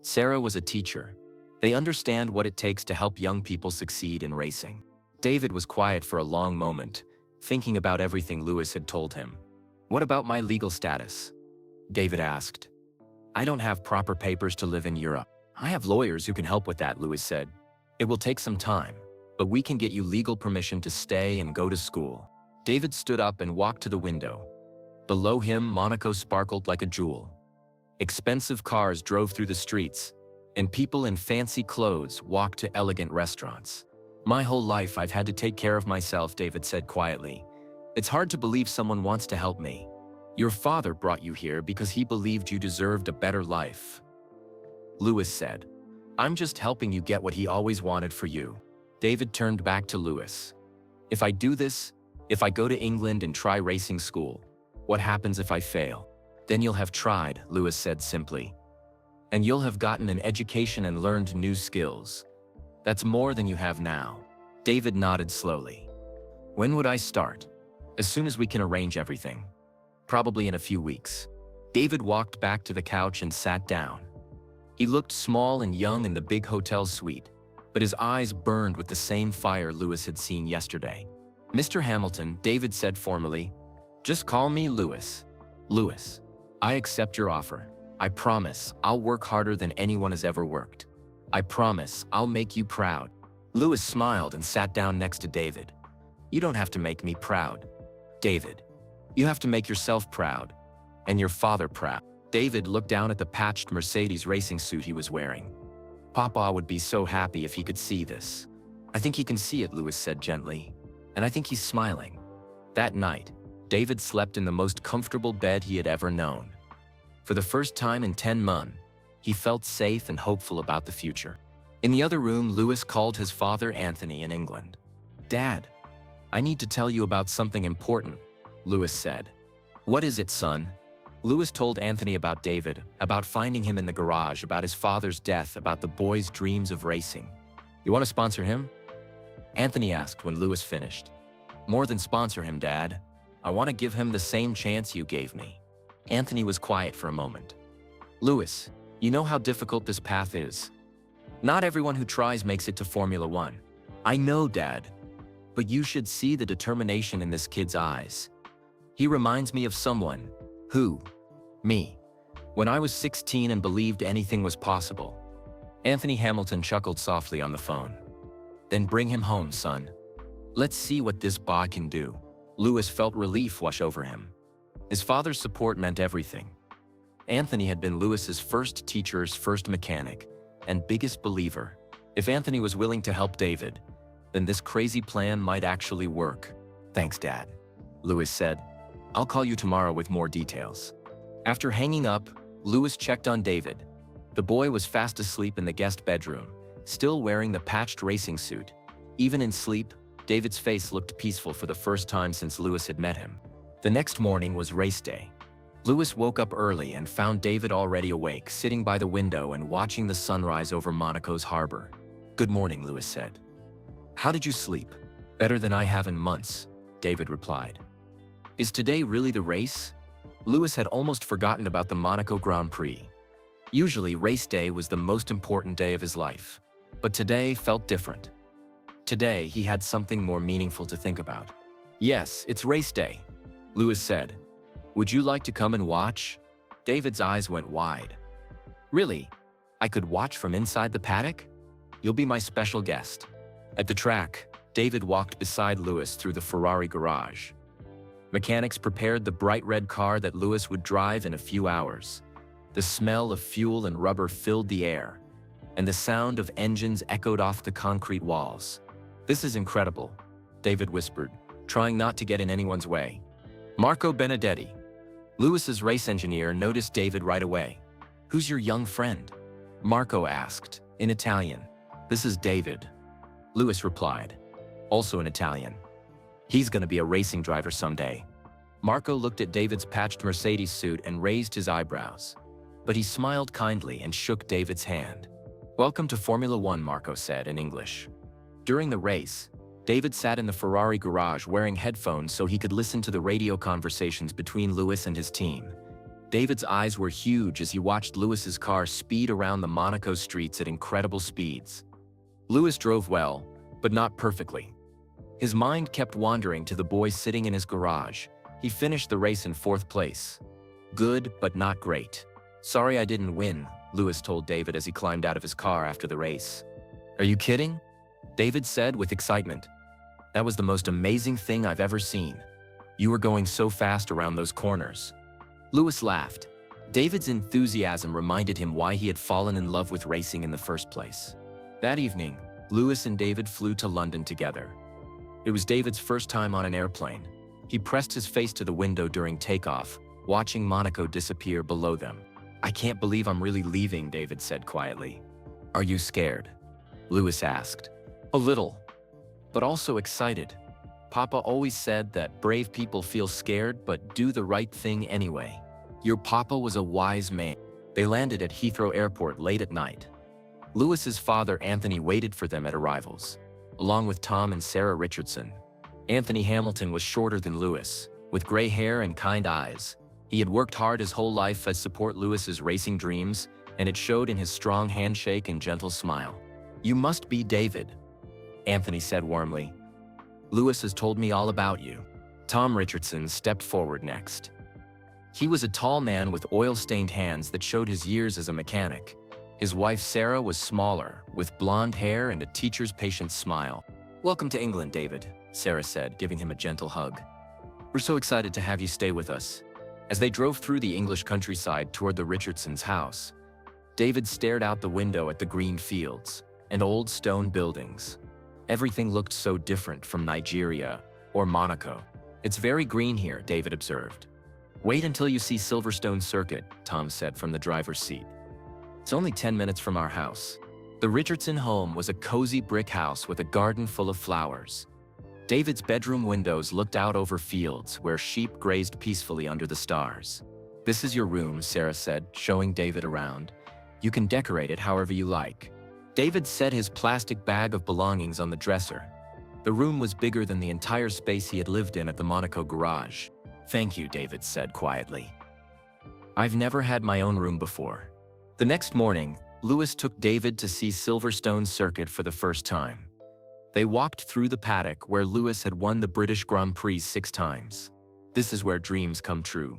Sarah was a teacher. They understand what it takes to help young people succeed in racing. David was quiet for a long moment, thinking about everything Louis had told him. "What about my legal status?" David asked. "I don't have proper papers to live in Europe." "I have lawyers who can help with that," Louis said. "It will take some time, but we can get you legal permission to stay and go to school." David stood up and walked to the window. Below him, Monaco sparkled like a jewel. Expensive cars drove through the streets, and people in fancy clothes walked to elegant restaurants. "My whole life I've had to take care of myself," David said quietly. "It's hard to believe someone wants to help me. Your father brought you here because he believed you deserved a better life." Louis said, "I'm just helping you get what he always wanted for you." David turned back to Louis. "If I do this, if I go to England and try racing school, what happens if I fail?" "Then you'll have tried," Louis said simply. "And you'll have gotten an education and learned new skills. That's more than you have now." David nodded slowly. "When would I start?" "As soon as we can arrange everything. Probably in a few weeks." David walked back to the couch and sat down. He looked small and young in the big hotel suite, but his eyes burned with the same fire Louis had seen yesterday. Mr. Hamilton, David said formally, just call me Lewis. Lewis, I accept your offer. I promise I'll work harder than anyone has ever worked. I promise I'll make you proud. Lewis smiled and sat down next to David. You don't have to make me proud, David. You have to make yourself proud, and your father proud. David looked down at the patched Mercedes racing suit he was wearing. Papa would be so happy if he could see this. I think he can see it, Lewis said gently, and I think he's smiling. That night, David slept in the most comfortable bed he had ever known. For the first time in 10 months, he felt safe and hopeful about the future. In the other room, Lewis called his father Anthony in England. Dad, I need to tell you about something important, Lewis said. What is it, son? Lewis told Anthony about David, about finding him in the garage, about his father's death, about the boy's dreams of racing. You want to sponsor him? Anthony asked when Lewis finished. More than sponsor him, Dad. I want to give him the same chance you gave me. Anthony was quiet for a moment. Lewis, you know how difficult this path is. Not everyone who tries makes it to Formula One. I know, Dad. But you should see the determination in this kid's eyes. He reminds me of someone. Who? Me. When I was 16 and believed anything was possible. Anthony Hamilton chuckled softly on the phone. Then bring him home, son. Let's see what this boy can do. Lewis felt relief wash over him. His father's support meant everything. Anthony had been Lewis's first teacher's first mechanic and biggest believer. If Anthony was willing to help David, then this crazy plan might actually work. Thanks, Dad, Lewis said. I'll call you tomorrow with more details. After hanging up, Lewis checked on David. The boy was fast asleep in the guest bedroom, still wearing the patched racing suit. Even in sleep, David's face looked peaceful for the first time since Lewis had met him. The next morning was race day. Lewis woke up early and found David already awake, sitting by the window and watching the sunrise over Monaco's harbor. Good morning, Lewis said. How did you sleep? Better than I have in months, David replied. Is today really the race? Lewis had almost forgotten about the Monaco Grand Prix. Usually, race day was the most important day of his life. But today felt different. Today, he had something more meaningful to think about. Yes, it's race day, Lewis said. Would you like to come and watch? David's eyes went wide. Really? I could watch from inside the paddock? You'll be my special guest. At the track, David walked beside Lewis through the Ferrari garage. Mechanics prepared the bright red car that Lewis would drive in a few hours. The smell of fuel and rubber filled the air, and the sound of engines echoed off the concrete walls. This is incredible, David whispered, trying not to get in anyone's way. Marco Benedetti, Lewis's race engineer, noticed David right away. Who's your young friend? Marco asked, in Italian. This is David, Lewis replied, also in Italian. He's gonna be a racing driver someday. Marco looked at David's patched Mercedes suit and raised his eyebrows. But he smiled kindly and shook David's hand. Welcome to Formula One, Marco said in English. During the race, David sat in the Ferrari garage wearing headphones so he could listen to the radio conversations between Lewis and his team. David's eyes were huge as he watched Lewis's car speed around the Monaco streets at incredible speeds. Lewis drove well, but not perfectly. His mind kept wandering to the boy sitting in his garage. He finished the race in 4th place. Good, but not great. Sorry I didn't win, Lewis told David as he climbed out of his car after the race. Are you kidding? David said with excitement. That was the most amazing thing I've ever seen. You were going so fast around those corners. Lewis laughed. David's enthusiasm reminded him why he had fallen in love with racing in the first place. That evening, Lewis and David flew to London together. It was David's first time on an airplane. He pressed his face to the window during takeoff, watching Monaco disappear below them. I can't believe I'm really leaving, David said quietly. Are you scared? Lewis asked. A little, but also excited. Papa always said that brave people feel scared but do the right thing anyway. Your papa was a wise man. They landed at Heathrow Airport late at night. Lewis's father, Anthony, waited for them at arrivals, along with Tom and Sarah Richardson. Anthony Hamilton was shorter than Lewis, with gray hair and kind eyes. He had worked hard his whole life to support Lewis's racing dreams, and it showed in his strong handshake and gentle smile. You must be David, Anthony said warmly. Lewis has told me all about you. Tom Richardson stepped forward next. He was a tall man with oil-stained hands that showed his years as a mechanic. His wife Sarah was smaller, with blonde hair and a teacher's patient smile. "Welcome to England, David," Sarah said, giving him a gentle hug. "We're so excited to have you stay with us." As they drove through the English countryside toward the Richardsons' house, David stared out the window at the green fields and old stone buildings. Everything looked so different from Nigeria or Monaco. "It's very green here," David observed. "Wait until you see Silverstone Circuit," Tom said from the driver's seat. "It's only 10 minutes from our house." The Richardson home was a cozy brick house with a garden full of flowers. David's bedroom windows looked out over fields where sheep grazed peacefully under the stars. "This is your room," Sarah said, showing David around. "You can decorate it however you like." David set his plastic bag of belongings on the dresser. The room was bigger than the entire space he had lived in at the Monaco garage. "Thank you," David said quietly. "I've never had my own room before." The next morning, Lewis took David to see Silverstone Circuit for the first time. They walked through the paddock where Lewis had won the British Grand Prix 6 times. "This is where dreams come true,"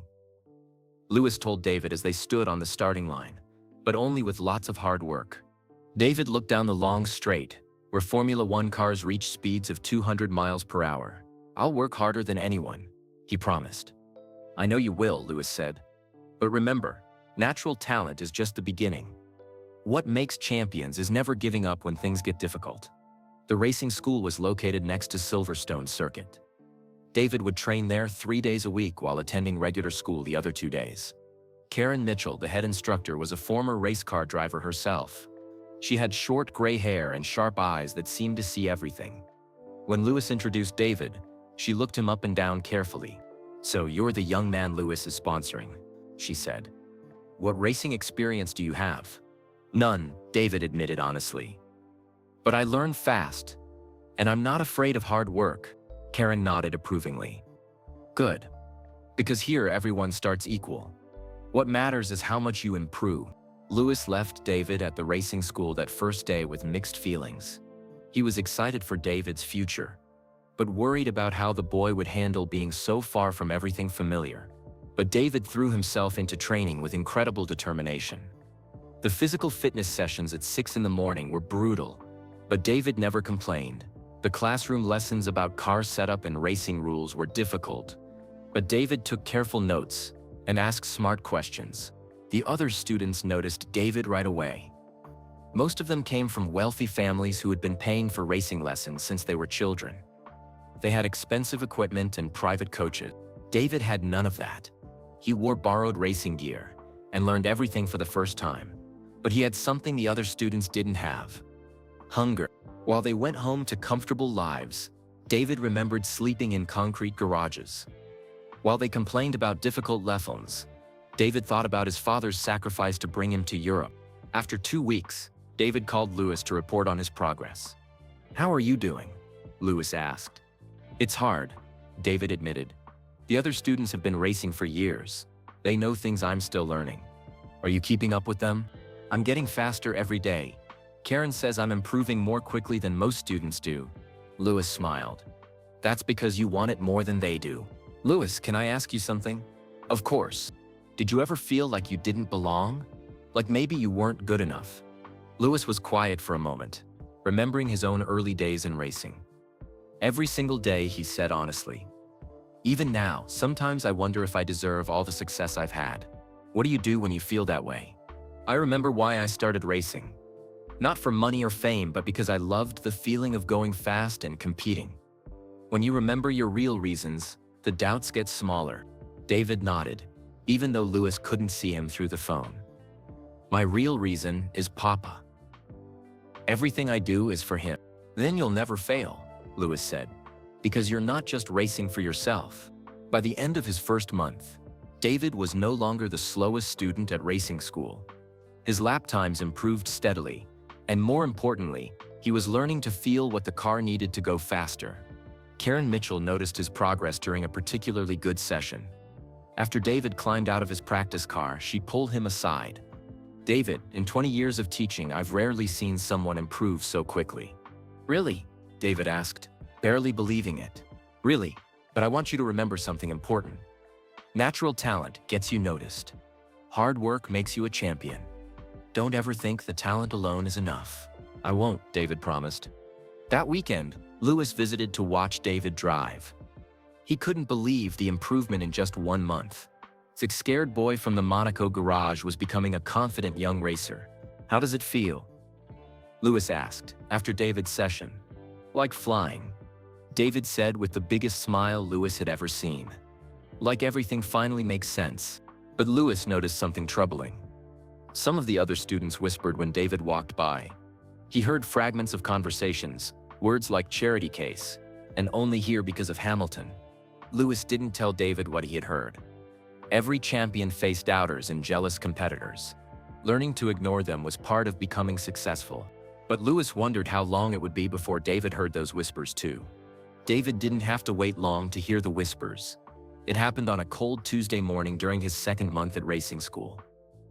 Lewis told David as they stood on the starting line, but only with lots of hard work. David looked down the long straight, where Formula One cars reach speeds of 200 miles per hour. "I'll work harder than anyone," he promised. "I know you will," Lewis said. "But remember, natural talent is just the beginning. What makes champions is never giving up when things get difficult." The racing school was located next to Silverstone Circuit. David would train there 3 days a week while attending regular school the other 2 days. Karen Mitchell, the head instructor, was a former race car driver herself. She had short gray hair and sharp eyes that seemed to see everything. When Lewis introduced David, she looked him up and down carefully. "So you're the young man Lewis is sponsoring," she said. "What racing experience do you have?" "None," David admitted honestly. "But I learn fast, and I'm not afraid of hard work." Karen nodded approvingly. "Good. Because here everyone starts equal. What matters is how much you improve." Lewis left David at the racing school that first day with mixed feelings. He was excited for David's future, but worried about how the boy would handle being so far from everything familiar. But David threw himself into training with incredible determination. The physical fitness sessions at 6 in the morning were brutal, but David never complained. The classroom lessons about car setup and racing rules were difficult, but David took careful notes and asked smart questions. The other students noticed David right away. Most of them came from wealthy families who had been paying for racing lessons since they were children. They had expensive equipment and private coaches. David had none of that. He wore borrowed racing gear and learned everything for the first time. But he had something the other students didn't have: hunger. While they went home to comfortable lives, David remembered sleeping in concrete garages. While they complained about difficult lessons, David thought about his father's sacrifice to bring him to Europe. After 2 weeks, David called Lewis to report on his progress. "How are you doing?" Lewis asked. "It's hard," David admitted. "The other students have been racing for years. They know things I'm still learning." "Are you keeping up with them?" "I'm getting faster every day. Karen says I'm improving more quickly than most students do." Lewis smiled. "That's because you want it more than they do." "Lewis, can I ask you something?" "Of course. Did you ever feel like you didn't belong? Like maybe you weren't good enough?" Lewis was quiet for a moment, remembering his own early days in racing. "Every single day," he said honestly. "Even now, sometimes I wonder if I deserve all the success I've had." "What do you do when you feel that way?" "I remember why I started racing. Not for money or fame, but because I loved the feeling of going fast and competing." When you remember your real reasons, the doubts get smaller. David nodded, even though Lewis couldn't see him through the phone. "My real reason is Papa. Everything I do is for him." "Then you'll never fail," Lewis said, "because you're not just racing for yourself." By the end of his first month, David was no longer the slowest student at racing school. His lap times improved steadily, and more importantly, he was learning to feel what the car needed to go faster. Karen Mitchell noticed his progress during a particularly good session. After David climbed out of his practice car, she pulled him aside. "David, in 20 years of teaching, I've rarely seen someone improve so quickly." "Really?" David asked. barely believing it. Really, but I want you to remember something important. Natural talent gets you noticed. Hard work makes you a champion. Don't ever think the talent alone is enough. I won't, David promised. That weekend, Lewis visited to watch David drive. He couldn't believe the improvement in just 1 month. The scared boy from the Monaco garage was becoming a confident young racer. How does it feel? Lewis asked, after David's session. Like flying, David said with the biggest smile Lewis had ever seen. Like everything finally makes sense. But Lewis noticed something troubling. Some of the other students whispered when David walked by. He heard fragments of conversations, words like charity case, and only here because of Hamilton. Lewis didn't tell David what he had heard. Every champion faced doubters and jealous competitors. Learning to ignore them was part of becoming successful. But Lewis wondered how long it would be before David heard those whispers too. David didn't have to wait long to hear the whispers. It happened on a cold Tuesday morning during his second month at racing school.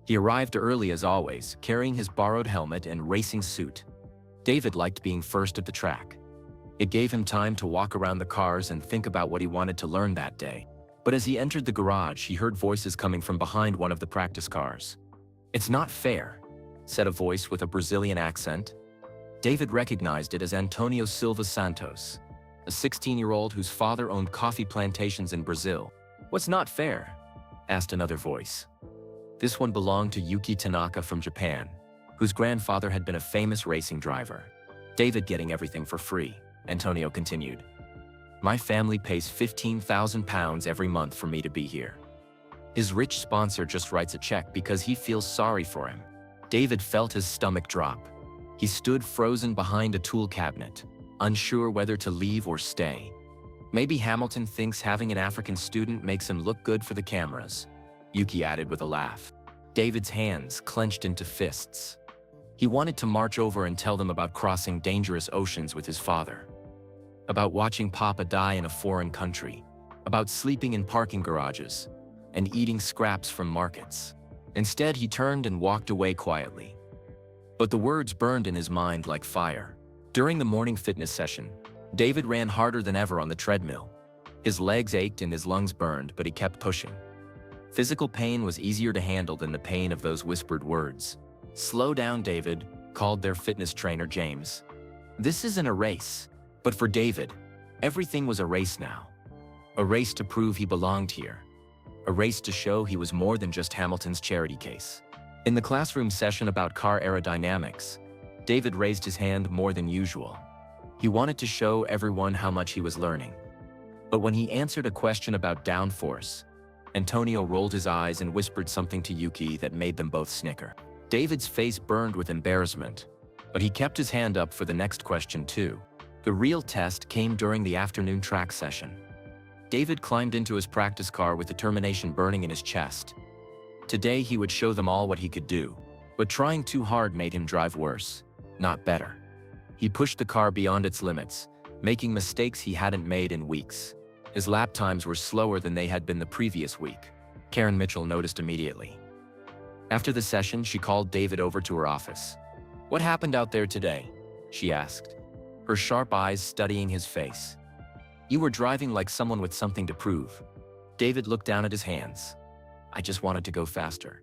He arrived early as always, carrying his borrowed helmet and racing suit. David liked being first at the track. It gave him time to walk around the cars and think about what he wanted to learn that day. But as he entered the garage, he heard voices coming from behind one of the practice cars. "It's not fair," said a voice with a Brazilian accent. David recognized it as Antonio Silva Santos, a 16-year-old whose father owned coffee plantations in Brazil. "What's not fair?" asked another voice. This one belonged to Yuki Tanaka from Japan, whose grandfather had been a famous racing driver. "David getting everything for free," Antonio continued. "My family pays £15,000 every month for me to be here. His rich sponsor just writes a check because he feels sorry for him." David felt his stomach drop. He stood frozen behind a tool cabinet, unsure whether to leave or stay. Maybe Hamilton thinks having an African student makes him look good for the cameras, Yuki added with a laugh. David's hands clenched into fists. He wanted to march over and tell them about crossing dangerous oceans with his father, about watching Papa die in a foreign country, about sleeping in parking garages, and eating scraps from markets. Instead, he turned and walked away quietly. But the words burned in his mind like fire. During the morning fitness session, David ran harder than ever on the treadmill. His legs ached and his lungs burned, but he kept pushing. Physical pain was easier to handle than the pain of those whispered words. "Slow down, David," called their fitness trainer James. This isn't a race. But for David, everything was a race now. A race to prove he belonged here. A race to show he was more than just Hamilton's charity case. In the classroom session about car aerodynamics, David raised his hand more than usual. He wanted to show everyone how much he was learning. But when he answered a question about downforce, Antonio rolled his eyes and whispered something to Yuki that made them both snicker. David's face burned with embarrassment, but he kept his hand up for the next question too. The real test came during the afternoon track session. David climbed into his practice car with determination burning in his chest. Today he would show them all what he could do, but trying too hard made him drive worse, not better. He pushed the car beyond its limits, making mistakes he hadn't made in weeks. His lap times were slower than they had been the previous week. Karen Mitchell noticed immediately. After the session, she called David over to her office. "What happened out there today?" she asked, her sharp eyes studying his face. "You were driving like someone with something to prove." David looked down at his hands. "I just wanted to go faster."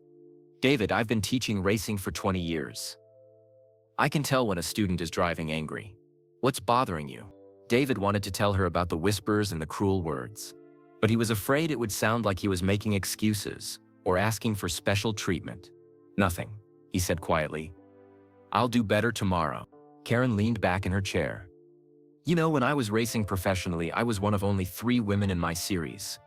"David, I've been teaching racing for 20 years. I can tell when a student is driving angry. What's bothering you?" David wanted to tell her about the whispers and the cruel words, but he was afraid it would sound like he was making excuses or asking for special treatment. "Nothing," he said quietly. "I'll do better tomorrow." Karen leaned back in her chair. "You know, when I was racing professionally, I was one of only 3 women in my series.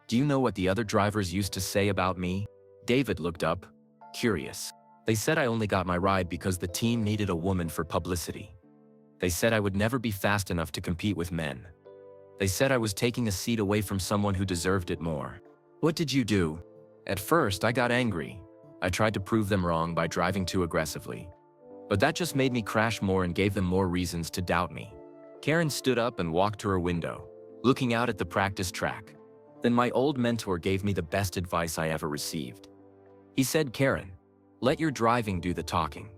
Do you know what the other drivers used to say about me?" David looked up, curious. "They said I only got my ride because the team needed a woman for publicity. They said I would never be fast enough to compete with men. They said I was taking a seat away from someone who deserved it more." "What did you do?" "At first, I got angry. I tried to prove them wrong by driving too aggressively. But that just made me crash more and gave them more reasons to doubt me." Karen stood up and walked to her window, looking out at the practice track. "Then my old mentor gave me the best advice I ever received. He said, 'Karen, let your driving do the talking.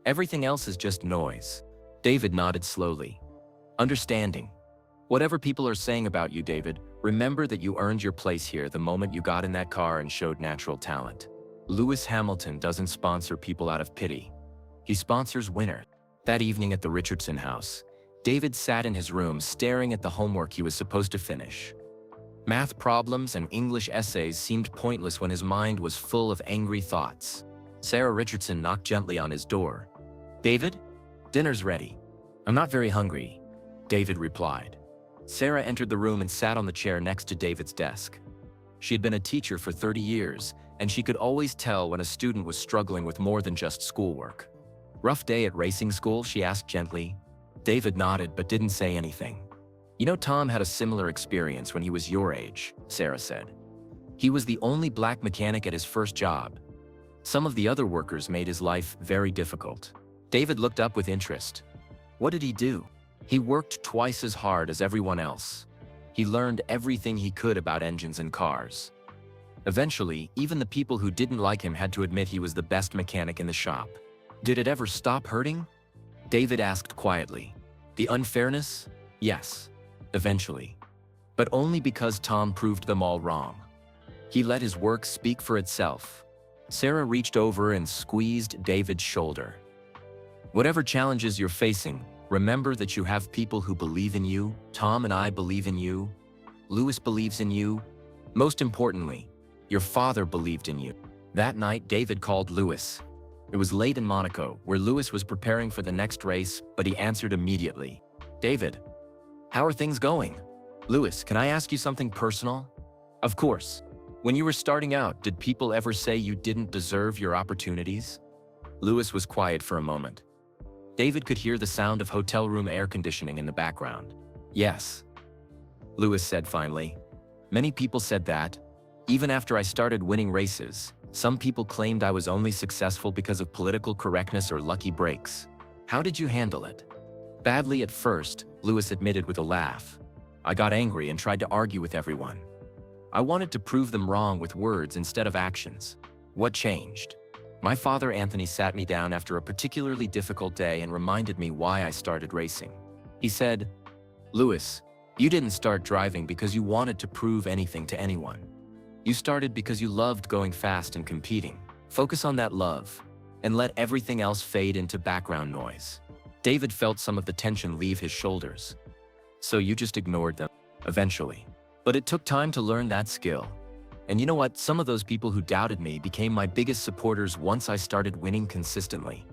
Everything else is just noise.'" David nodded slowly, understanding. Whatever people are saying about you, David, remember that you earned your place here the moment you got in that car and showed natural talent. Lewis Hamilton doesn't sponsor people out of pity. He sponsors winners. That evening at the Richardson house, David sat in his room staring at the homework he was supposed to finish. Math problems and English essays seemed pointless when his mind was full of angry thoughts. Sarah Richardson knocked gently on his door. "David? Dinner's ready." "I'm not very hungry," David replied. Sarah entered the room and sat on the chair next to David's desk. She had been a teacher for 30 years, and she could always tell when a student was struggling with more than just schoolwork. "Rough day at racing school?" she asked gently. David nodded but didn't say anything. "You know, Tom had a similar experience when he was your age," Sarah said. "He was the only black mechanic at his first job. Some of the other workers made his life very difficult." David looked up with interest. "What did he do?" "He worked twice as hard as everyone else. He learned everything he could about engines and cars. Eventually, even the people who didn't like him had to admit he was the best mechanic in the shop." "Did it ever stop hurting?" David asked quietly. "The unfairness? Yes. Eventually. But only because Tom proved them all wrong. He let his work speak for itself." Sarah reached over and squeezed David's shoulder. "Whatever challenges you're facing, remember that you have people who believe in you. Tom and I believe in you. Lewis believes in you. Most importantly, your father believed in you." That night, David called Lewis. It was late in Monaco, where Lewis was preparing for the next race, but he answered immediately. "David, how are things going?" "Lewis, can I ask you something personal?" "Of course. When you were starting out, did people ever say you didn't deserve your opportunities?" Lewis was quiet for a moment. David could hear the sound of hotel room air conditioning in the background. "Yes," Lewis said finally. "Many people said that. Even after I started winning races, some people claimed I was only successful because of political correctness or lucky breaks. How did you handle it?" "Badly at first," Lewis admitted with a laugh. "I got angry and tried to argue with everyone. I wanted to prove them wrong with words instead of actions." "What changed?" "My father Anthony sat me down after a particularly difficult day and reminded me why I started racing. He said, 'Lewis, you didn't start driving because you wanted to prove anything to anyone. You started because you loved going fast and competing. Focus on that love, and let everything else fade into background noise.'" David felt some of the tension leave his shoulders. "So you just ignored them?" "Eventually. But it took time to learn that skill. And you know what? Some of those people who doubted me became my biggest supporters once I started winning consistently."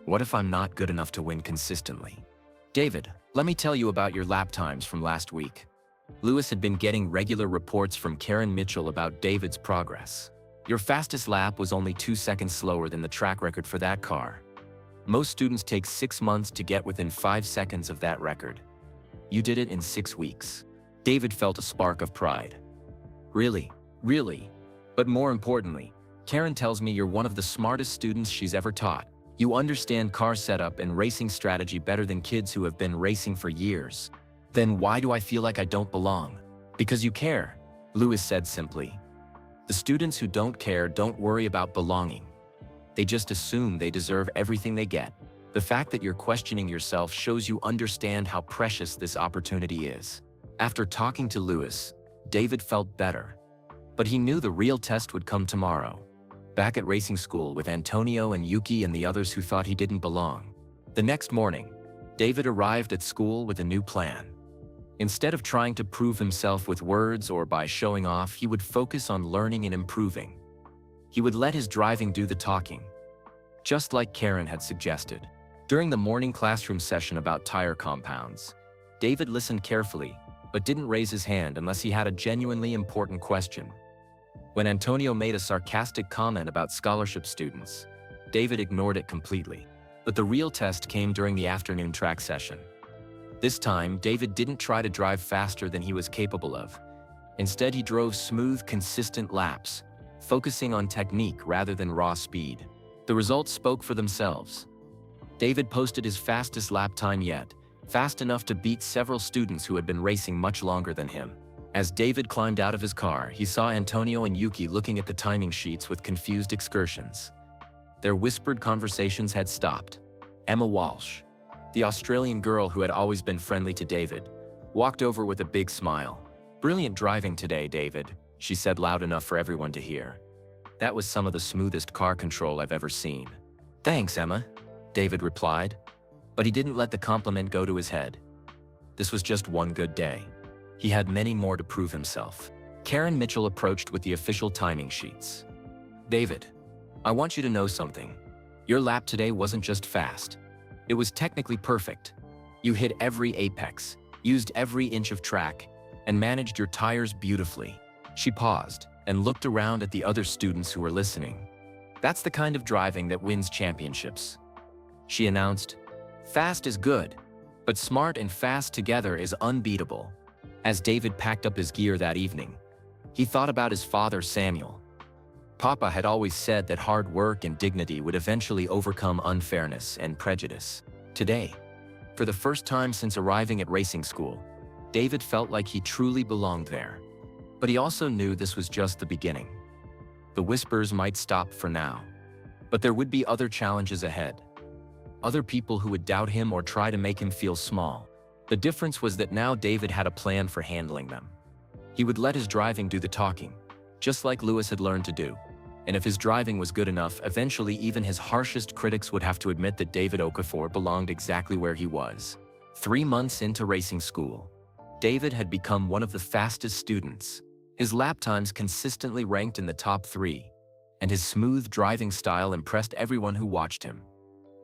"What if I'm not good enough to win consistently?" "David, let me tell you about your lap times from last week." Lewis had been getting regular reports from Karen Mitchell about David's progress. "Your fastest lap was only 2 seconds slower than the track record for that car. Most students take 6 months to get within 5 seconds of that record. You did it in 6 weeks." David felt a spark of pride. "Really? Really? But more importantly, Karen tells me you're one of the smartest students she's ever taught. You understand car setup and racing strategy better than kids who have been racing for years. Then why do I feel like I don't belong?" "Because you care," Lewis said simply. "The students who don't care don't worry about belonging. They just assume they deserve everything they get. The fact that you're questioning yourself shows you understand how precious this opportunity is." After talking to Lewis, David felt better. But he knew the real test would come tomorrow. Back at racing school with Antonio and Yuki and the others who thought he didn't belong. The next morning, David arrived at school with a new plan. Instead of trying to prove himself with words or by showing off, he would focus on learning and improving. He would let his driving do the talking, just like Karen had suggested. During the morning classroom session about tire compounds, David listened carefully, but didn't raise his hand unless he had a genuinely important question. When Antonio made a sarcastic comment about scholarship students, David ignored it completely. But the real test came during the afternoon track session. This time, David didn't try to drive faster than he was capable of. Instead, he drove smooth, consistent laps, focusing on technique rather than raw speed. The results spoke for themselves. David posted his fastest lap time yet, fast enough to beat several students who had been racing much longer than him. As David climbed out of his car, he saw Antonio and Yuki looking at the timing sheets with confused excursions. Their whispered conversations had stopped. Emma Walsh, the Australian girl who had always been friendly to David, walked over with a big smile. "Brilliant driving today, David," she said loud enough for everyone to hear. "That was some of the smoothest car control I've ever seen." "Thanks, Emma," David replied, but he didn't let the compliment go to his head. This was just one good day. He had many more to prove himself. Karen Mitchell approached with the official timing sheets. "David, I want you to know something. Your lap today wasn't just fast. It was technically perfect. You hit every apex, used every inch of track, and managed your tires beautifully." She paused and looked around at the other students who were listening. "That's the kind of driving that wins championships," she announced. "Fast is good, but smart and fast together is unbeatable." As David packed up his gear that evening, he thought about his father, Samuel. Papa had always said that hard work and dignity would eventually overcome unfairness and prejudice. Today, for the first time since arriving at racing school, David felt like he truly belonged there. But he also knew this was just the beginning. The whispers might stop for now, but there would be other challenges ahead. Other people who would doubt him or try to make him feel small. The difference was that now David had a plan for handling them. He would let his driving do the talking, just like Lewis had learned to do. And if his driving was good enough, eventually even his harshest critics would have to admit that David Okafor belonged exactly where he was. 3 months into racing school, David had become one of the fastest students. His lap times consistently ranked in the top 3, and his smooth driving style impressed everyone who watched him.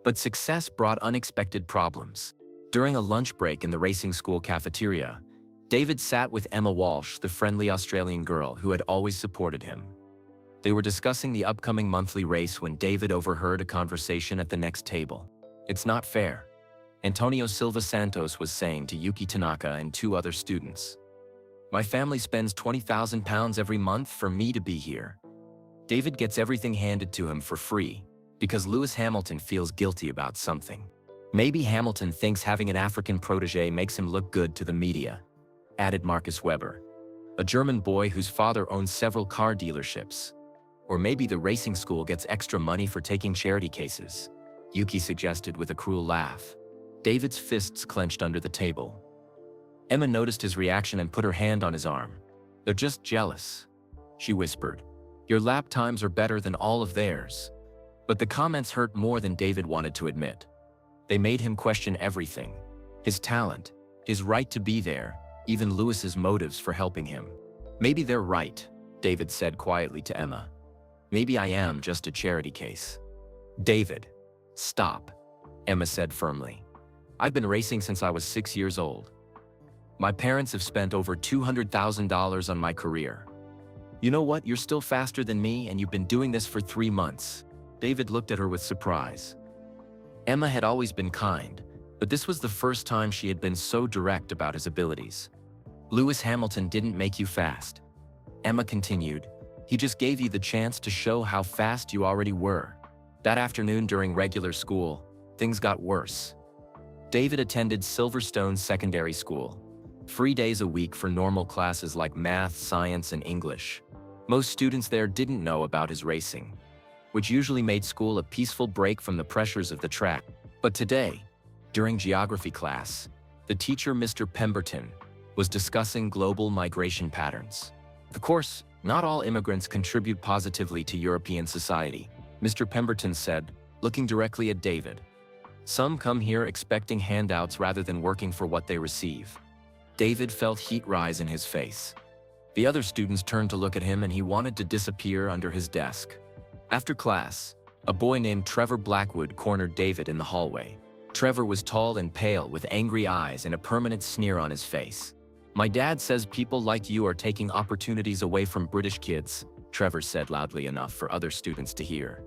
But success brought unexpected problems. During a lunch break in the racing school cafeteria, David sat with Emma Walsh, the friendly Australian girl who had always supported him. They were discussing the upcoming monthly race when David overheard a conversation at the next table. "It's not fair," Antonio Silva Santos was saying to Yuki Tanaka and 2 other students. "My family spends £20,000 every month for me to be here. David gets everything handed to him for free because Lewis Hamilton feels guilty about something. Maybe Hamilton thinks having an African protege makes him look good to the media," added Marcus Weber, a German boy whose father owns several car dealerships. "Or maybe the racing school gets extra money for taking charity cases," Yuki suggested with a cruel laugh. David's fists clenched under the table. Emma noticed his reaction and put her hand on his arm. "They're just jealous," she whispered. "Your lap times are better than all of theirs." But the comments hurt more than David wanted to admit. They made him question everything: his talent, his right to be there, even Lewis's motives for helping him. "Maybe they're right," David said quietly to Emma. "Maybe I am just a charity case." "David, stop," Emma said firmly. "I've been racing since I was 6 years old. My parents have spent over $200,000 on my career. You know what? You're still faster than me, and you've been doing this for 3 months." David looked at her with surprise. Emma had always been kind, but this was the first time she had been so direct about his abilities. "Lewis Hamilton didn't make you fast," Emma continued. "He just gave you the chance to show how fast you already were." That afternoon during regular school, things got worse. David attended Silverstone Secondary School. 3 days a week for normal classes like math, science, and English. Most students there didn't know about his racing, which usually made school a peaceful break from the pressures of the track. But today, during geography class, the teacher, Mr. Pemberton, was discussing global migration patterns. Of course, not all immigrants contribute positively to European society, Mr. Pemberton said, looking directly at David. Some come here expecting handouts rather than working for what they receive. David felt heat rise in his face. The other students turned to look at him and he wanted to disappear under his desk. After class, a boy named Trevor Blackwood cornered David in the hallway. Trevor was tall and pale with angry eyes and a permanent sneer on his face. "My dad says people like you are taking opportunities away from British kids," Trevor said loudly enough for other students to hear.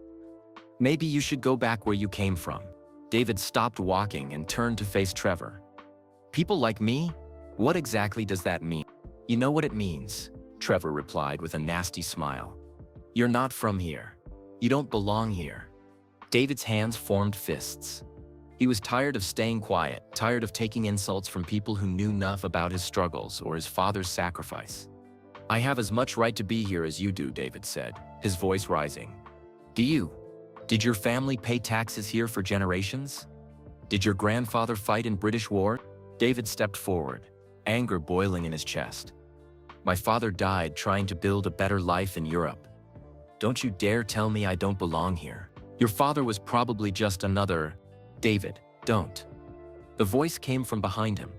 "Maybe you should go back where you came from." David stopped walking and turned to face Trevor. "People like me? What exactly does that mean?" "You know what it means," Trevor replied with a nasty smile. "You're not from here. You don't belong here." David's hands formed fists. He was tired of staying quiet, tired of taking insults from people who knew enough about his struggles or his father's sacrifice. "I have as much right to be here as you do," David said, his voice rising. "Do you? Did your family pay taxes here for generations? Did your grandfather fight in British war?" David stepped forward, anger boiling in his chest. My father died trying to build a better life in Europe. Don't you dare tell me I don't belong here. Your father was probably just another… David, don't. The voice came from behind him.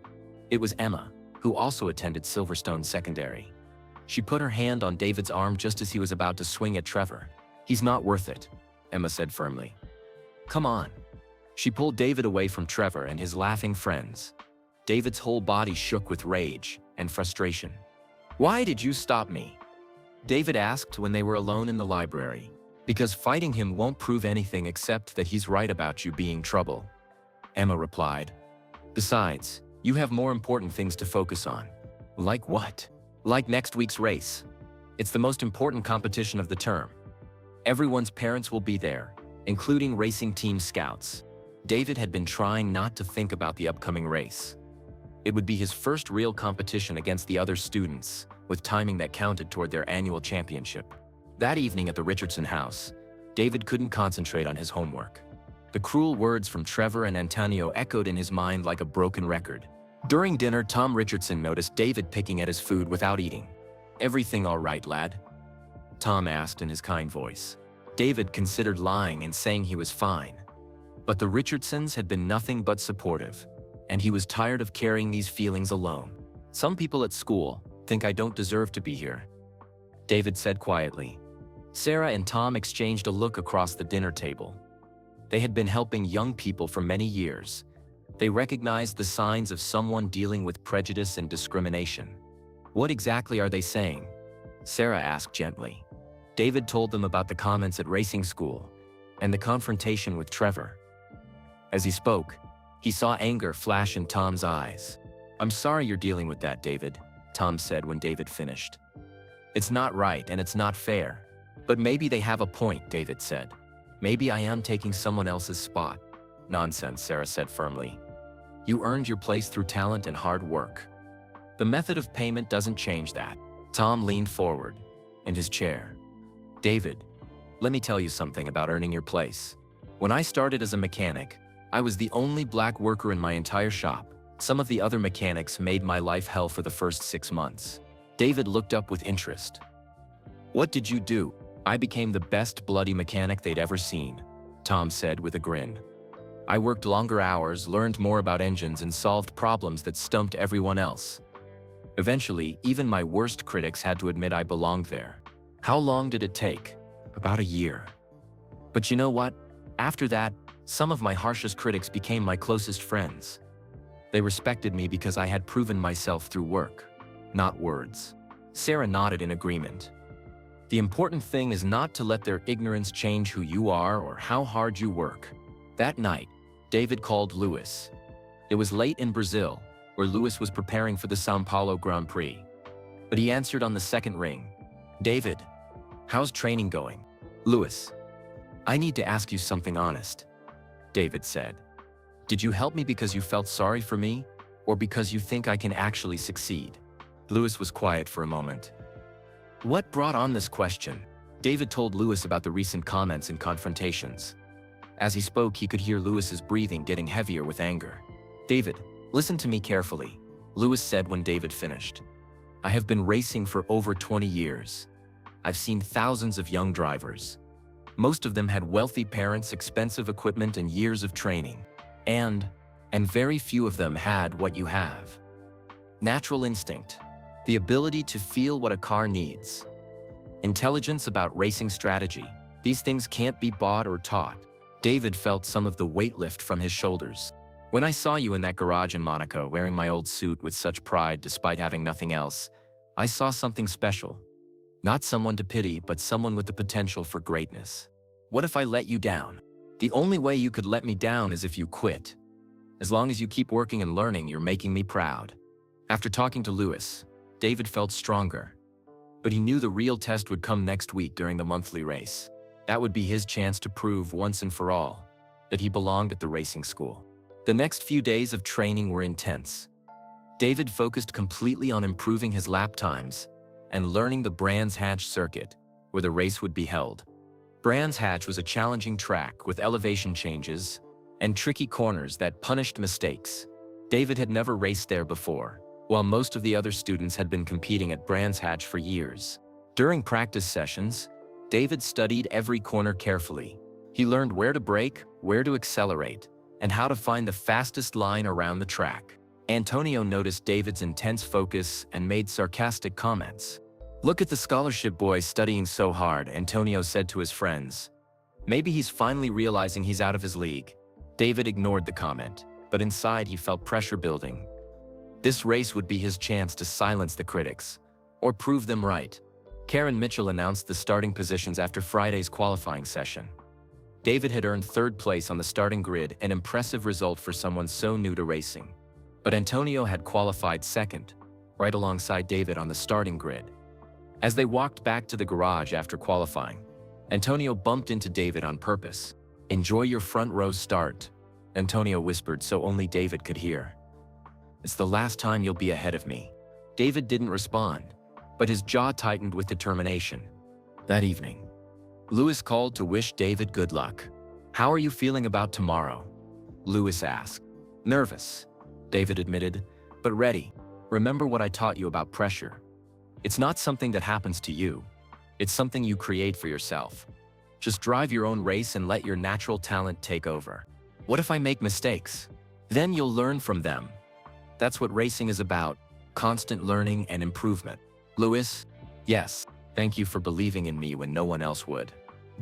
It was Emma, who also attended Silverstone Secondary. She put her hand on David's arm just as he was about to swing at Trevor. He's not worth it, Emma said firmly. Come on. She pulled David away from Trevor and his laughing friends. David's whole body shook with rage and frustration. Why did you stop me? David asked when they were alone in the library. Because fighting him won't prove anything except that he's right about you being trouble, Emma replied. Besides, you have more important things to focus on. Like what? Like next week's race. It's the most important competition of the term. Everyone's parents will be there, including racing team scouts. David had been trying not to think about the upcoming race. It would be his first real competition against the other students, with timing that counted toward their annual championship. That evening at the Richardson house, David couldn't concentrate on his homework. The cruel words from Trevor and Antonio echoed in his mind like a broken record. During dinner, Tom Richardson noticed David picking at his food without eating. Everything all right, lad? Tom asked in his kind voice. David considered lying and saying he was fine. But the Richardsons had been nothing but supportive, and he was tired of carrying these feelings alone. Some people at school think I don't deserve to be here, David said quietly. Sarah and Tom exchanged a look across the dinner table. They had been helping young people for many years. They recognized the signs of someone dealing with prejudice and discrimination. What exactly are they saying? Sarah asked gently. David told them about the comments at racing school and the confrontation with Trevor. As he spoke, he saw anger flash in Tom's eyes. I'm sorry you're dealing with that, David, Tom said when David finished. It's not right and it's not fair. But maybe they have a point, David said. Maybe I am taking someone else's spot. Nonsense, Sarah said firmly. You earned your place through talent and hard work. The method of payment doesn't change that. Tom leaned forward in his chair. David, let me tell you something about earning your place. When I started as a mechanic, I was the only black worker in my entire shop. Some of the other mechanics made my life hell for the first 6 months. David looked up with interest. What did you do? I became the best bloody mechanic they'd ever seen, Tom said with a grin. I worked longer hours, learned more about engines, and solved problems that stumped everyone else. Eventually, even my worst critics had to admit I belonged there. How long did it take? About a year. But you know what? After that, some of my harshest critics became my closest friends. They respected me because I had proven myself through work, not words. Sarah nodded in agreement. The important thing is not to let their ignorance change who you are or how hard you work. That night, David called Lewis. It was late in Brazil, where Lewis was preparing for the São Paulo Grand Prix. But he answered on the second ring. David, how's training going? Lewis, I need to ask you something honest, David said. Did you help me because you felt sorry for me, or because you think I can actually succeed? Lewis was quiet for a moment. What brought on this question? David told Lewis about the recent comments and confrontations. As he spoke, he could hear Lewis's breathing getting heavier with anger. David, listen to me carefully, Lewis said when David finished. I have been racing for over 20 years. I've seen thousands of young drivers. Most of them had wealthy parents, expensive equipment, and years of training. And very few of them had what you have. Natural instinct. The ability to feel what a car needs. Intelligence about racing strategy. These things can't be bought or taught. David felt some of the weight lift from his shoulders. When I saw you in that garage in Monaco wearing my old suit with such pride despite having nothing else, I saw something special. Not someone to pity, but someone with the potential for greatness. What if I let you down? The only way you could let me down is if you quit. As long as you keep working and learning, you're making me proud. After talking to Lewis, David felt stronger. But he knew the real test would come next week during the monthly race. That would be his chance to prove once and for all that he belonged at the racing school. The next few days of training were intense. David focused completely on improving his lap times and learning the Brands Hatch circuit, where the race would be held. Brands Hatch was a challenging track with elevation changes and tricky corners that punished mistakes. David had never raced there before. while most of the other students had been competing at Brands Hatch for years. During practice sessions, David studied every corner carefully. He learned where to brake, where to accelerate, and how to find the fastest line around the track. Antonio noticed David's intense focus and made sarcastic comments. "Look at the scholarship boy studying so hard," Antonio said to his friends. "Maybe he's finally realizing he's out of his league." David ignored the comment, but inside he felt pressure building. This race would be his chance to silence the critics, or prove them right. Karen Mitchell announced the starting positions after Friday's qualifying session. David had earned third place on the starting grid, an impressive result for someone so new to racing. But Antonio had qualified second, right alongside David on the starting grid. As they walked back to the garage after qualifying, Antonio bumped into David on purpose. "Enjoy your front row start," Antonio whispered so only David could hear. "It's the last time you'll be ahead of me." David didn't respond, but his jaw tightened with determination. That evening, Lewis called to wish David good luck. "How are you feeling about tomorrow?" Lewis asked. "Nervous," David admitted, "but ready. Remember what I taught you about pressure. It's not something that happens to you. It's something you create for yourself. Just drive your own race and let your natural talent take over. What if I make mistakes? Then you'll learn from them. That's what racing is about, constant learning and improvement." Lewis, "Yes, thank you for believing in me when no one else would."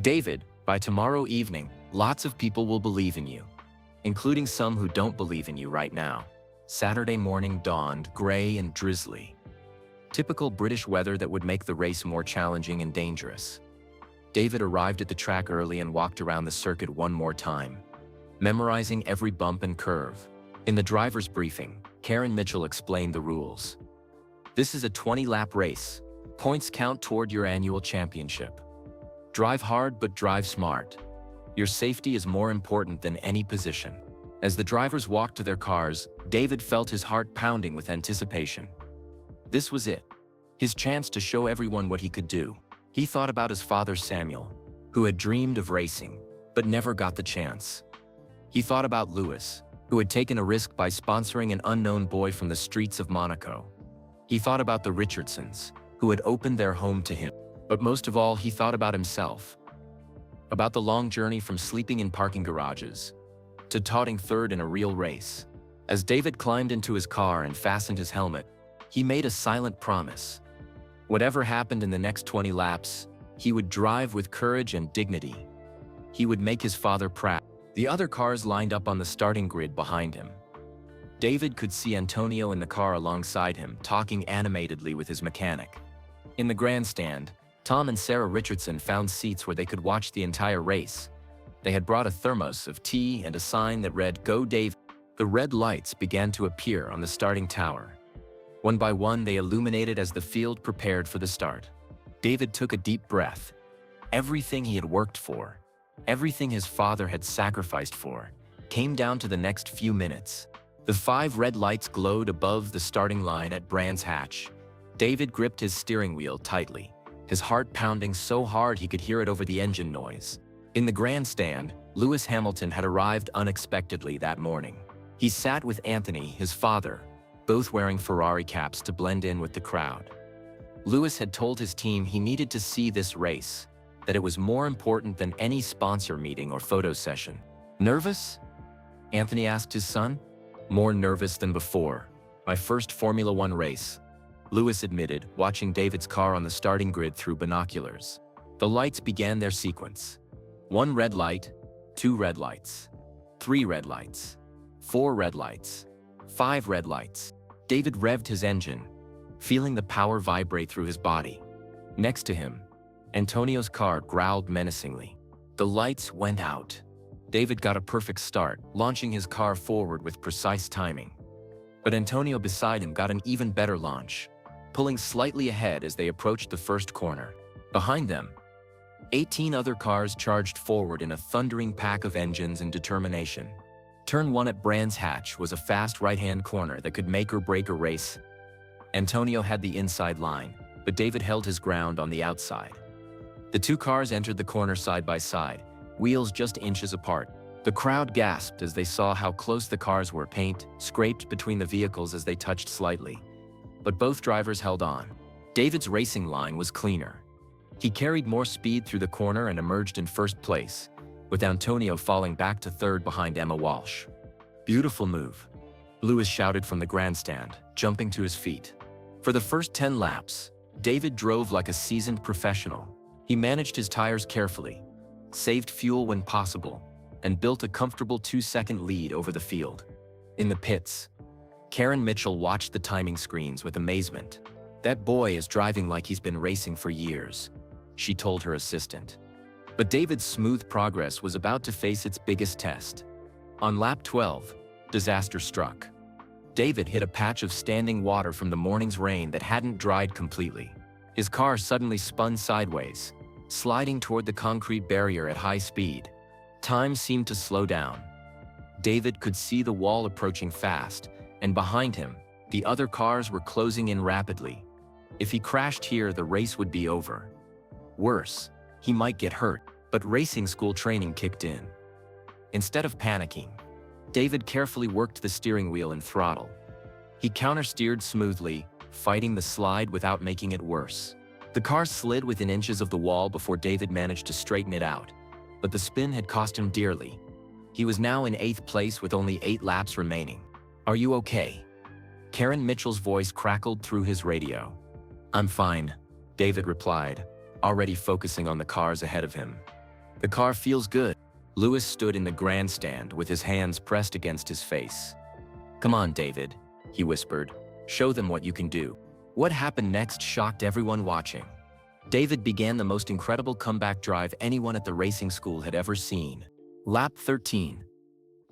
David, "By tomorrow evening, lots of people will believe in you, including some who don't believe in you right now." Saturday morning dawned gray and drizzly. Typical British weather that would make the race more challenging and dangerous. David arrived at the track early and walked around the circuit one more time, memorizing every bump and curve. In the driver's briefing, Karen Mitchell explained the rules. "This is a 20-lap race. Points count toward your annual championship. Drive hard but drive smart. Your safety is more important than any position." As the drivers walked to their cars, David felt his heart pounding with anticipation. This was it, his chance to show everyone what he could do. He thought about his father Samuel, who had dreamed of racing, but never got the chance. He thought about Lewis, who had taken a risk by sponsoring an unknown boy from the streets of Monaco. He thought about the Richardsons, who had opened their home to him. But most of all, he thought about himself. About the long journey from sleeping in parking garages to totting third in a real race. As David climbed into his car and fastened his helmet, he made a silent promise. Whatever happened in the next 20 laps, he would drive with courage and dignity. He would make his father proud. The other cars lined up on the starting grid behind him. David could see Antonio in the car alongside him, talking animatedly with his mechanic. In the grandstand, Tom and Sarah Richardson found seats where they could watch the entire race. They had brought a thermos of tea and a sign that read, "Go Dave." The red lights began to appear on the starting tower. One by one, they illuminated as the field prepared for the start. David took a deep breath. Everything he had worked for, everything his father had sacrificed for, came down to the next few minutes. The 5 red lights glowed above the starting line at Brands Hatch. David gripped his steering wheel tightly, his heart pounding so hard he could hear it over the engine noise. In the grandstand, Lewis Hamilton had arrived unexpectedly that morning. He sat with Anthony, his father, both wearing Ferrari caps to blend in with the crowd. Lewis had told his team he needed to see this race, that it was more important than any sponsor meeting or photo session. "Nervous?" Anthony asked his son. "More nervous than before. My first Formula One race," Lewis admitted, watching David's car on the starting grid through binoculars. The lights began their sequence. 1 red light, 2 red lights, 3 red lights, 4 red lights, 5 red lights. David revved his engine, feeling the power vibrate through his body. Next to him, Antonio's car growled menacingly. The lights went out. David got a perfect start, launching his car forward with precise timing. But Antonio beside him got an even better launch, pulling slightly ahead as they approached the first corner. Behind them, 18 other cars charged forward in a thundering pack of engines and determination. Turn 1 at Brands Hatch was a fast right-hand corner that could make or break a race. Antonio had the inside line, but David held his ground on the outside. The 2 cars entered the corner side by side, wheels just inches apart. The crowd gasped as they saw how close the cars were. Paint scraped between the vehicles as they touched slightly, but both drivers held on. David's racing line was cleaner. He carried more speed through the corner and emerged in first place, with Antonio falling back to third behind Emma Walsh. "Beautiful move," Lewis shouted from the grandstand, jumping to his feet. For the first 10 laps, David drove like a seasoned professional. He managed his tires carefully, saved fuel when possible, and built a comfortable 2-second lead over the field. In the pits, Karen Mitchell watched the timing screens with amazement. "That boy is driving like he's been racing for years," she told her assistant. But David's smooth progress was about to face its biggest test. On lap 12, disaster struck. David hit a patch of standing water from the morning's rain that hadn't dried completely. His car suddenly spun sideways, sliding toward the concrete barrier at high speed. Time seemed to slow down. David could see the wall approaching fast, and behind him, the other cars were closing in rapidly. If he crashed here, the race would be over. Worse, he might get hurt, but racing school training kicked in. Instead of panicking, David carefully worked the steering wheel and throttle. He countersteered smoothly, fighting the slide without making it worse. The car slid within inches of the wall before David managed to straighten it out, but the spin had cost him dearly. He was now in 8th place with only 8 laps remaining. "Are you okay?" Karen Mitchell's voice crackled through his radio. "I'm fine," David replied, already focusing on the cars ahead of him. "The car feels good." Lewis stood in the grandstand with his hands pressed against his face. "Come on, David," he whispered. "Show them what you can do." What happened next shocked everyone watching. David began the most incredible comeback drive anyone at the racing school had ever seen. Lap 13.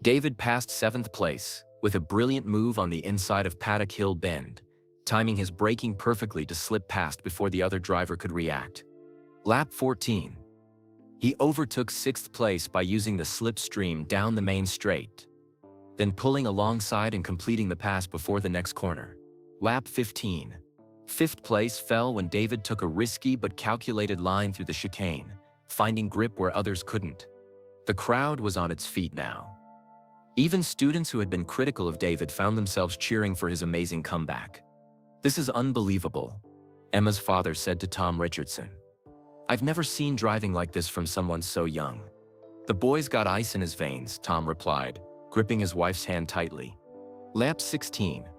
David passed 7th place, with a brilliant move on the inside of Paddock Hill Bend, timing his braking perfectly to slip past before the other driver could react. Lap 14. He overtook 6th place by using the slipstream down the main straight, then pulling alongside and completing the pass before the next corner. Lap 15. 5th place fell when David took a risky but calculated line through the chicane, finding grip where others couldn't. The crowd was on its feet now. Even students who had been critical of David found themselves cheering for his amazing comeback. "This is unbelievable," Emma's father said to Tom Richardson. "I've never seen driving like this from someone so young." "The boy's got ice in his veins," Tom replied, gripping his wife's hand tightly. Lap 16.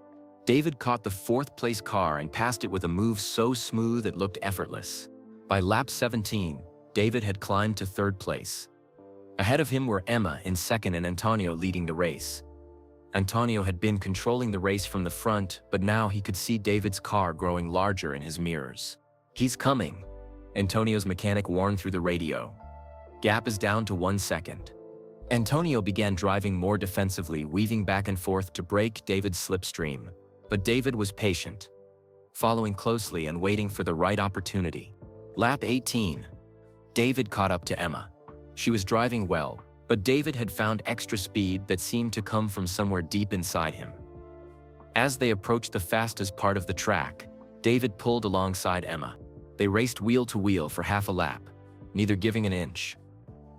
David caught the 4th place car and passed it with a move so smooth it looked effortless. By lap 17, David had climbed to 3rd place. Ahead of him were Emma in 2nd and Antonio leading the race. Antonio had been controlling the race from the front, but now he could see David's car growing larger in his mirrors. "He's coming," Antonio's mechanic warned through the radio. "Gap is down to 1 second." Antonio began driving more defensively, weaving back and forth to break David's slipstream. But David was patient, following closely and waiting for the right opportunity. Lap 18. David caught up to Emma. She was driving well, but David had found extra speed that seemed to come from somewhere deep inside him. As they approached the fastest part of the track, David pulled alongside Emma. They raced wheel to wheel for half a lap, neither giving an inch.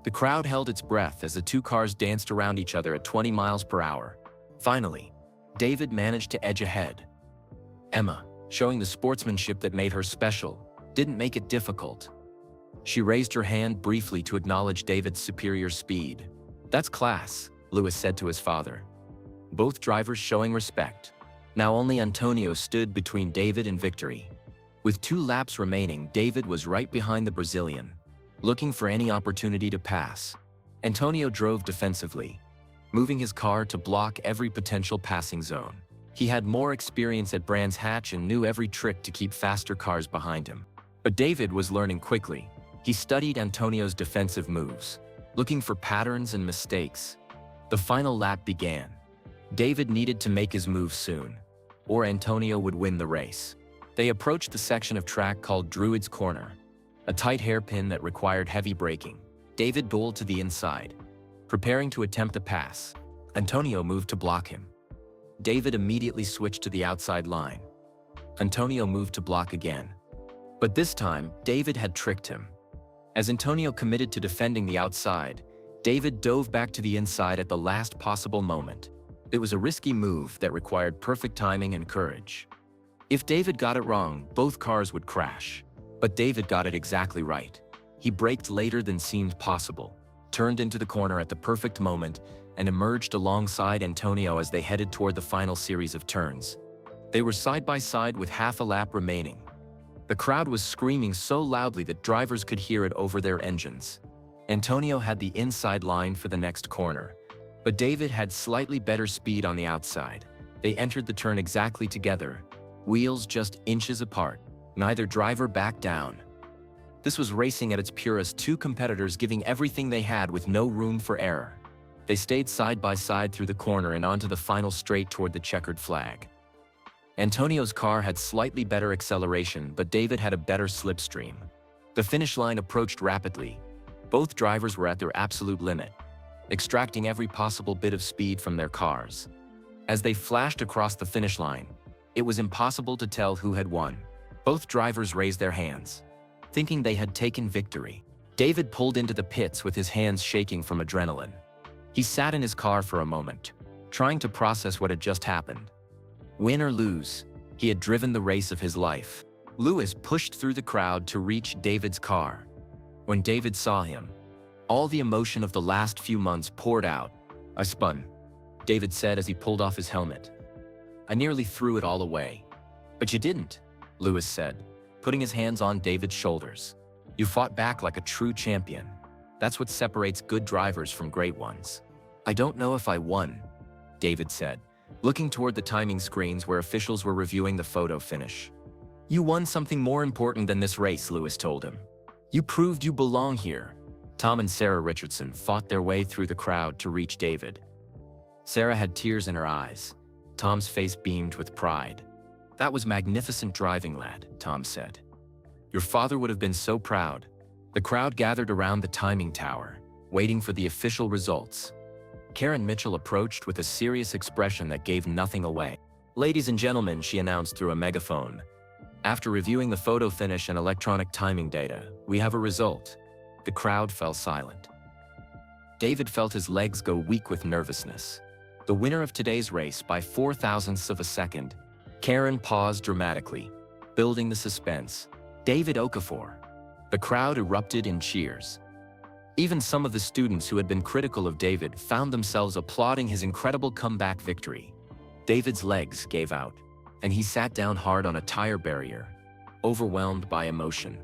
The crowd held its breath as the two cars danced around each other at 20 miles per hour. Finally, David managed to edge ahead. Emma, showing the sportsmanship that made her special, didn't make it difficult. She raised her hand briefly to acknowledge David's superior speed. "That's class," Lewis said to his father. Both drivers showing respect. Now only Antonio stood between David and victory. With 2 laps remaining, David was right behind the Brazilian, looking for any opportunity to pass. Antonio drove defensively, moving his car to block every potential passing zone. He had more experience at Brands Hatch and knew every trick to keep faster cars behind him. But David was learning quickly. He studied Antonio's defensive moves, looking for patterns and mistakes. The final lap began. David needed to make his move soon, or Antonio would win the race. They approached the section of track called Druid's Corner, a tight hairpin that required heavy braking. David bowled to the inside, preparing to attempt a pass. Antonio moved to block him. David immediately switched to the outside line. Antonio moved to block again. But this time, David had tricked him. As Antonio committed to defending the outside, David dove back to the inside at the last possible moment. It was a risky move that required perfect timing and courage. If David got it wrong, both cars would crash. But David got it exactly right. He braked later than seemed possible, turned into the corner at the perfect moment, and emerged alongside Antonio as they headed toward the final series of turns. They were side by side with half a lap remaining. The crowd was screaming so loudly that drivers could hear it over their engines. Antonio had the inside line for the next corner, but David had slightly better speed on the outside. They entered the turn exactly together, wheels just inches apart. Neither driver backed down. This was racing at its purest, two competitors giving everything they had with no room for error. They stayed side by side through the corner and onto the final straight toward the checkered flag. Antonio's car had slightly better acceleration, but David had a better slipstream. The finish line approached rapidly. Both drivers were at their absolute limit, extracting every possible bit of speed from their cars. As they flashed across the finish line, it was impossible to tell who had won. Both drivers raised their hands, thinking they had taken victory. David pulled into the pits with his hands shaking from adrenaline. He sat in his car for a moment, trying to process what had just happened. Win or lose, he had driven the race of his life. Lewis pushed through the crowd to reach David's car. When David saw him, all the emotion of the last few months poured out. "I spun," David said as he pulled off his helmet. "I nearly threw it all away." "But you didn't," Lewis said, putting his hands on David's shoulders. "You fought back like a true champion. That's what separates good drivers from great ones." "I don't know if I won," David said, looking toward the timing screens where officials were reviewing the photo finish. "You won something more important than this race," Lewis told him. "You proved you belong here." Tom and Sarah Richardson fought their way through the crowd to reach David. Sarah had tears in her eyes. Tom's face beamed with pride. "That was magnificent driving, lad," Tom said. "Your father would have been so proud." The crowd gathered around the timing tower, waiting for the official results. Karen Mitchell approached with a serious expression that gave nothing away. "Ladies and gentlemen," she announced through a megaphone. "After reviewing the photo finish and electronic timing data, we have a result." The crowd fell silent. David felt his legs go weak with nervousness. The winner of today's race by 0.04 of a second. Karen paused dramatically, building the suspense. "David Okafor." The crowd erupted in cheers. Even some of the students who had been critical of David found themselves applauding his incredible comeback victory. David's legs gave out, and he sat down hard on a tire barrier, overwhelmed by emotion.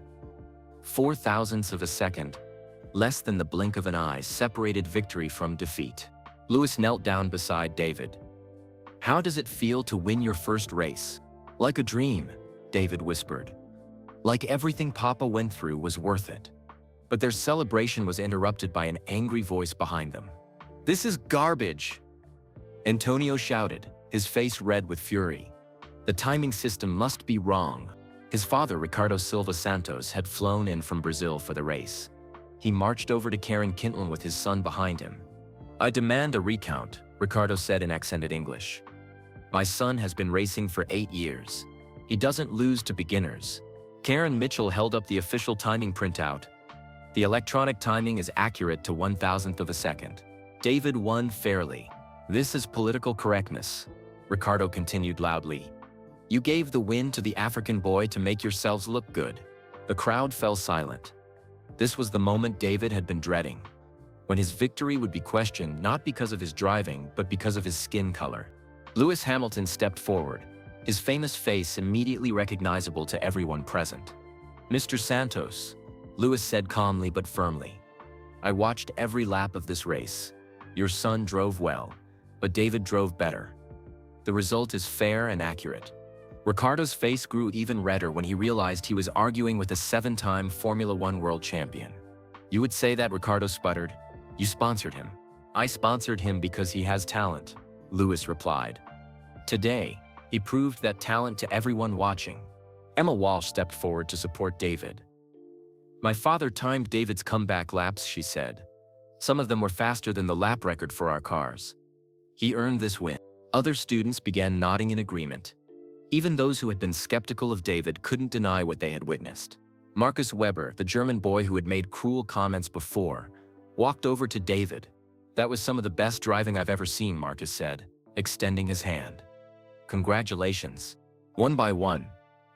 0.04 of a second, less than the blink of an eye, separated victory from defeat. Lewis knelt down beside David. "How does it feel to win your first race?" "Like a dream," David whispered. "Like everything Papa went through was worth it." But their celebration was interrupted by an angry voice behind them. "This is garbage!" Antonio shouted, his face red with fury. The timing system must be wrong. His father, Ricardo Silva Santos, had flown in from Brazil for the race. He marched over to Karen Kintlin with his son behind him. "I demand a recount," Ricardo said in accented English. "My son has been racing for 8 years. He doesn't lose to beginners." Karen Mitchell held up the official timing printout. "The electronic timing is accurate to 1,000th of a second. David won fairly." "This is political correctness," Ricardo continued loudly. "You gave the win to the African boy to make yourselves look good." The crowd fell silent. This was the moment David had been dreading, when his victory would be questioned not because of his driving but because of his skin color. Lewis Hamilton stepped forward, his famous face immediately recognizable to everyone present. "Mr. Santos," Lewis said calmly but firmly, "I watched every lap of this race. Your son drove well, but David drove better. The result is fair and accurate." Ricardo's face grew even redder when he realized he was arguing with a 7-time Formula One world champion. "You would say that," Ricardo sputtered. "You sponsored him." "I sponsored him because he has talent," Lewis replied. "Today, he proved that talent to everyone watching." Emma Walsh stepped forward to support David. "My father timed David's comeback laps," she said. "Some of them were faster than the lap record for our cars. He earned this win." Other students began nodding in agreement. Even those who had been skeptical of David couldn't deny what they had witnessed. Marcus Weber, the German boy who had made cruel comments before, walked over to David. "That was some of the best driving I've ever seen," Marcus said, extending his hand. "Congratulations." One by one,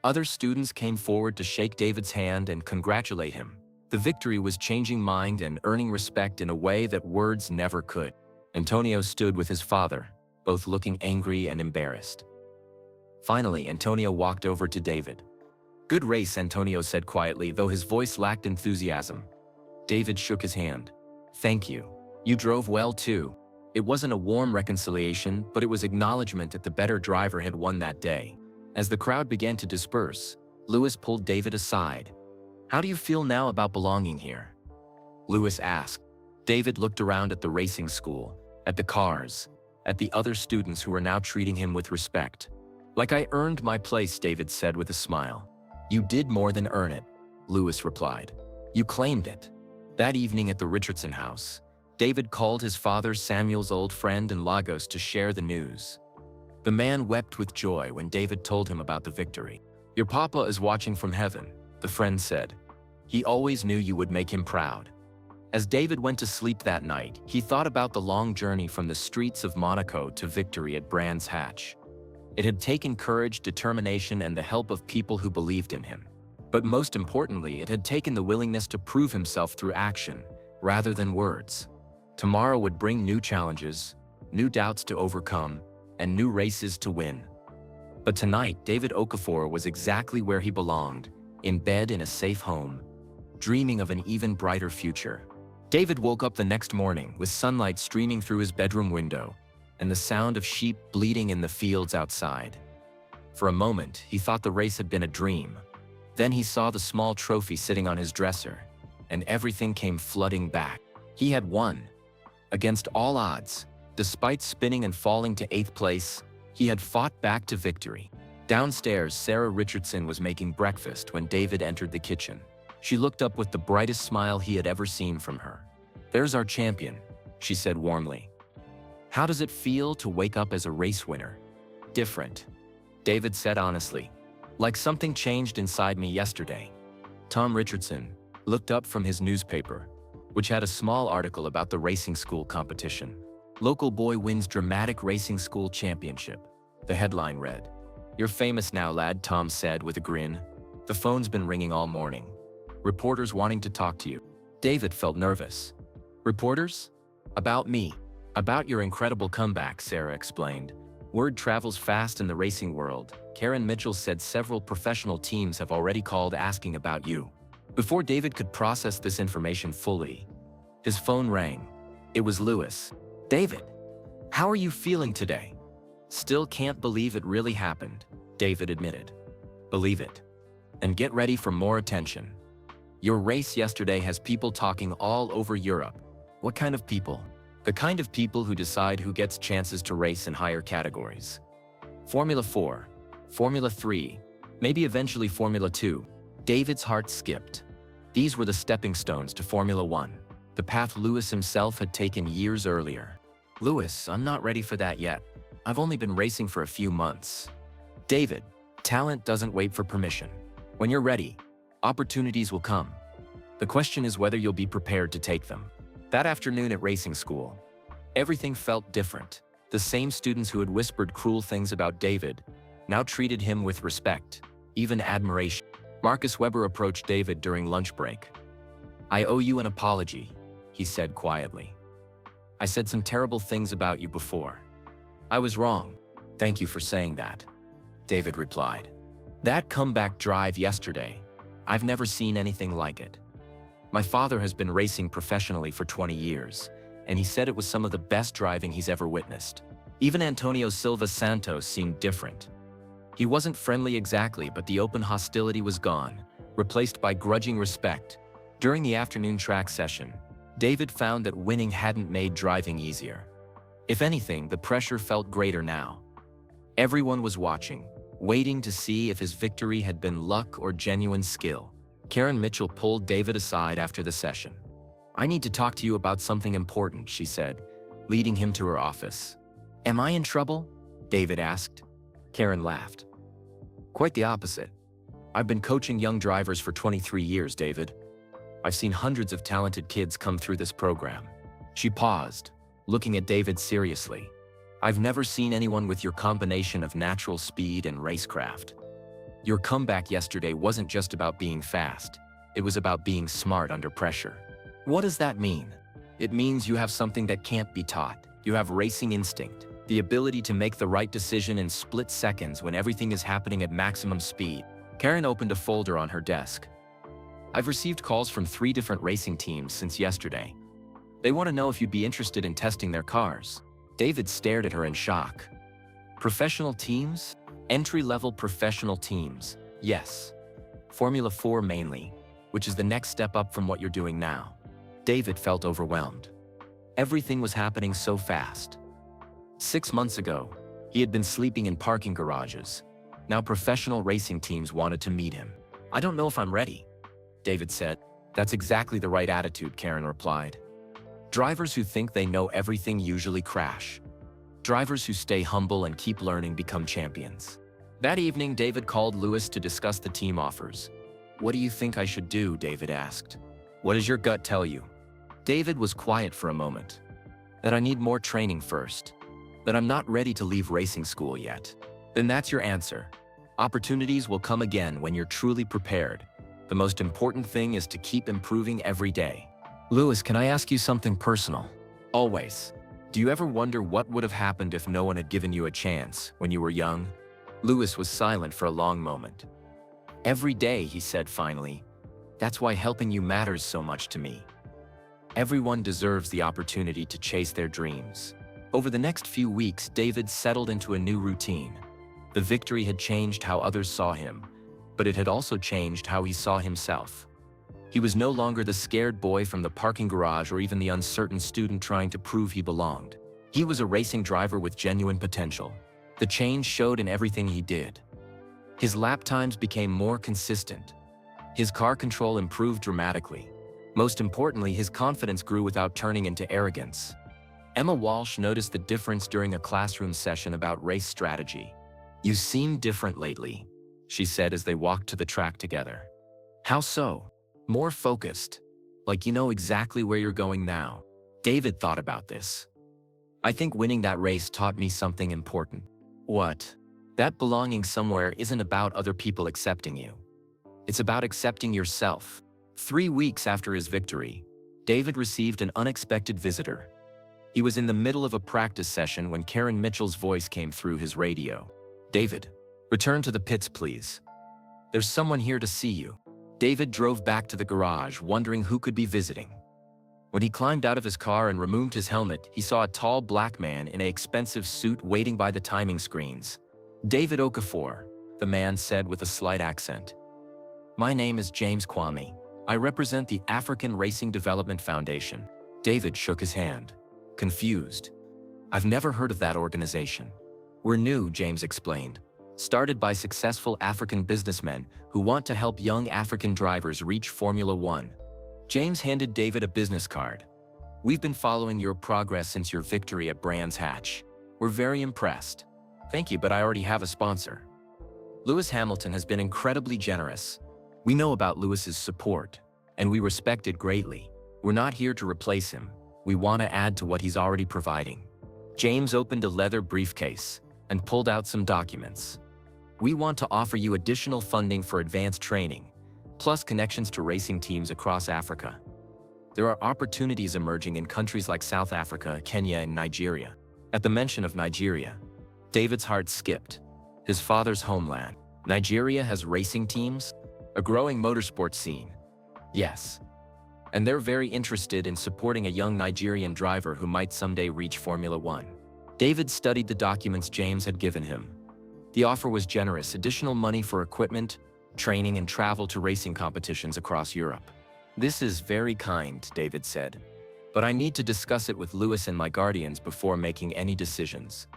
other students came forward to shake David's hand and congratulate him. The victory was changing mind and earning respect in a way that words never could. Antonio stood with his father, both looking angry and embarrassed. Finally, Antonio walked over to David. "Good race," Antonio said quietly, though his voice lacked enthusiasm. David shook his hand. "Thank you. You drove well too." It wasn't a warm reconciliation, but it was acknowledgement that the better driver had won that day. As the crowd began to disperse, Lewis pulled David aside. "How do you feel now about belonging here?" Lewis asked. David looked around at the racing school, at the cars, at the other students who were now treating him with respect. "Like I earned my place," David said with a smile. "You did more than earn it," Lewis replied. "You claimed it." That evening at the Richardson house, David called his father, Samuel's old friend in Lagos, to share the news. The man wept with joy when David told him about the victory. "Your papa is watching from heaven," the friend said. "He always knew you would make him proud." As David went to sleep that night, he thought about the long journey from the streets of Monaco to victory at Brands Hatch. It had taken courage, determination, and the help of people who believed in him. But most importantly, it had taken the willingness to prove himself through action, rather than words. Tomorrow would bring new challenges, new doubts to overcome, and new races to win. But tonight, David Okafor was exactly where he belonged, in bed in a safe home, dreaming of an even brighter future. David woke up the next morning with sunlight streaming through his bedroom window and the sound of sheep bleating in the fields outside. For a moment, he thought the race had been a dream. Then he saw the small trophy sitting on his dresser, and everything came flooding back. He had won. Against all odds, despite spinning and falling to 8th place, he had fought back to victory. Downstairs, Sarah Richardson was making breakfast when David entered the kitchen. She looked up with the brightest smile he had ever seen from her. "There's our champion," she said warmly. "How does it feel to wake up as a race winner?" "Different," David said honestly. "Like something changed inside me yesterday." Tom Richardson looked up from his newspaper, which had a small article about the racing school competition. "Local boy wins dramatic racing school championship," the headline read. "You're famous now, lad," Tom said with a grin. "The phone's been ringing all morning. Reporters wanting to talk to you." David felt nervous. "Reporters? About me?" "About your incredible comeback," Sarah explained. "Word travels fast in the racing world. Karen Mitchell said several professional teams have already called asking about you." Before David could process this information fully, his phone rang. It was Lewis. "David, how are you feeling today?" "Still can't believe it really happened," David admitted. "Believe it. And get ready for more attention. Your race yesterday has people talking all over Europe." "What kind of people?" "The kind of people who decide who gets chances to race in higher categories. Formula 4, Formula 3, maybe eventually Formula 2. David's heart skipped. These were the stepping stones to Formula 1, the path Lewis himself had taken years earlier. "Lewis, I'm not ready for that yet. I've only been racing for a few months." "David, talent doesn't wait for permission. When you're ready, opportunities will come. The question is whether you'll be prepared to take them." That afternoon at racing school, everything felt different. The same students who had whispered cruel things about David now treated him with respect, even admiration. Marcus Webber approached David during lunch break. "I owe you an apology," he said quietly. "I said some terrible things about you before. I was wrong. Thank you for saying that," David replied. "That comeback drive yesterday, I've never seen anything like it. My father has been racing professionally for 20 years, and he said it was some of the best driving he's ever witnessed. Even Antonio Silva Santos seemed different. He wasn't friendly exactly, but the open hostility was gone, replaced by grudging respect." During the afternoon track session, David found that winning hadn't made driving easier. If anything, the pressure felt greater now. Everyone was watching, waiting to see if his victory had been luck or genuine skill. Karen Mitchell pulled David aside after the session. "I need to talk to you about something important," she said, leading him to her office. "Am I in trouble?" David asked. Karen laughed. "Quite the opposite. I've been coaching young drivers for 23 years, David. I've seen hundreds of talented kids come through this program." She paused, looking at David seriously. I've never seen anyone with your combination of natural speed and racecraft. Your comeback yesterday wasn't just about being fast. It was about being smart under pressure. What does that mean? It means you have something that can't be taught. You have racing instinct, the ability to make the right decision in split seconds when everything is happening at maximum speed. Karen opened a folder on her desk. I've received calls from 3 different racing teams since yesterday. They want to know if you'd be interested in testing their cars. David stared at her in shock. Professional teams? Entry-level professional teams, yes. Formula 4 mainly, which is the next step up from what you're doing now. David felt overwhelmed. Everything was happening so fast. 6 months ago, he had been sleeping in parking garages. Now professional racing teams wanted to meet him. I don't know if I'm ready, David said. That's exactly the right attitude, Karen replied. Drivers who think they know everything usually crash. Drivers who stay humble and keep learning become champions. That evening, David called Lewis to discuss the team offers. What do you think I should do? David asked. What does your gut tell you? David was quiet for a moment. That I need more training first. That I'm not ready to leave racing school yet. Then that's your answer. Opportunities will come again when you're truly prepared. The most important thing is to keep improving every day. Lewis, can I ask you something personal? Always. Do you ever wonder what would have happened if no one had given you a chance when you were young? Lewis was silent for a long moment. Every day, he said finally. That's why helping you matters so much to me. Everyone deserves the opportunity to chase their dreams. Over the next few weeks, David settled into a new routine. The victory had changed how others saw him, but it had also changed how he saw himself. He was no longer the scared boy from the parking garage or even the uncertain student trying to prove he belonged. He was a racing driver with genuine potential. The change showed in everything he did. His lap times became more consistent. His car control improved dramatically. Most importantly, his confidence grew without turning into arrogance. Emma Walsh noticed the difference during a classroom session about race strategy. You seem different lately, she said as they walked to the track together. How so? More focused. Like you know exactly where you're going now. David thought about this. I think winning that race taught me something important. What? That belonging somewhere isn't about other people accepting you. It's about accepting yourself. 3 weeks after his victory, David received an unexpected visitor. He was in the middle of a practice session when Karen Mitchell's voice came through his radio. David, return to the pits, please. There's someone here to see you. David drove back to the garage, wondering who could be visiting. When he climbed out of his car and removed his helmet, he saw a tall black man in an expensive suit waiting by the timing screens. David Okafor, the man said with a slight accent. My name is James Kwame. I represent the African Racing Development Foundation. David shook his hand, confused. I've never heard of that organization. We're new, James explained. Started by successful African businessmen who want to help young African drivers reach Formula 1. James handed David a business card. We've been following your progress since your victory at Brands Hatch. We're very impressed. Thank you, but I already have a sponsor. Lewis Hamilton has been incredibly generous. We know about Lewis's support, and we respect it greatly. We're not here to replace him. We want to add to what he's already providing. James opened a leather briefcase and pulled out some documents. We want to offer you additional funding for advanced training, plus connections to racing teams across Africa. There are opportunities emerging in countries like South Africa, Kenya, and Nigeria. At the mention of Nigeria, David's heart skipped. His father's homeland. Nigeria has racing teams? A growing motorsport scene. Yes. And they're very interested in supporting a young Nigerian driver who might someday reach Formula 1. David studied the documents James had given him. The offer was generous, additional money for equipment, training, and travel to racing competitions across Europe. This is very kind, David said. But I need to discuss it with Lewis and my guardians before making any decisions.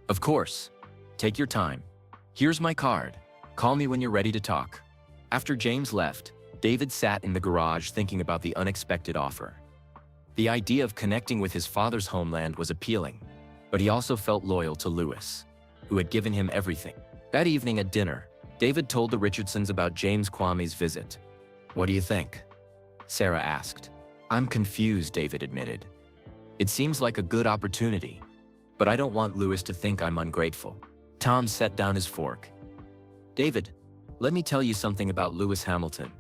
Of course. Take your time. Here's my card. Call me when you're ready to talk. After James left, David sat in the garage thinking about the unexpected offer. The idea of connecting with his father's homeland was appealing, but he also felt loyal to Lewis, who had given him everything. That evening at dinner, David told the Richardsons about James Kwame's visit. What do you think? Sarah asked. I'm confused, David admitted. It seems like a good opportunity, But I don't want Lewis to think I'm ungrateful. Tom set down his fork. David, let me tell you something about Lewis Hamilton.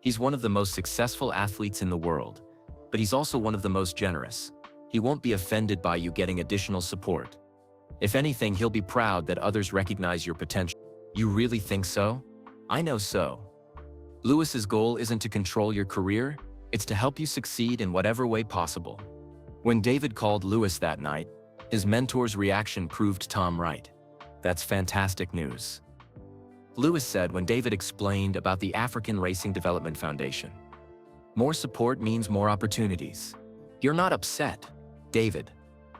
He's one of the most successful athletes in the world, but he's also one of the most generous. He won't be offended by you getting additional support. If anything, he'll be proud that others recognize your potential. You really think so? I know so. Lewis's goal isn't to control your career, it's to help you succeed in whatever way possible. When David called Lewis that night, his mentor's reaction proved Tom right. That's fantastic news. Lewis said when David explained about the African Racing Development Foundation. More support means more opportunities. You're not upset, David.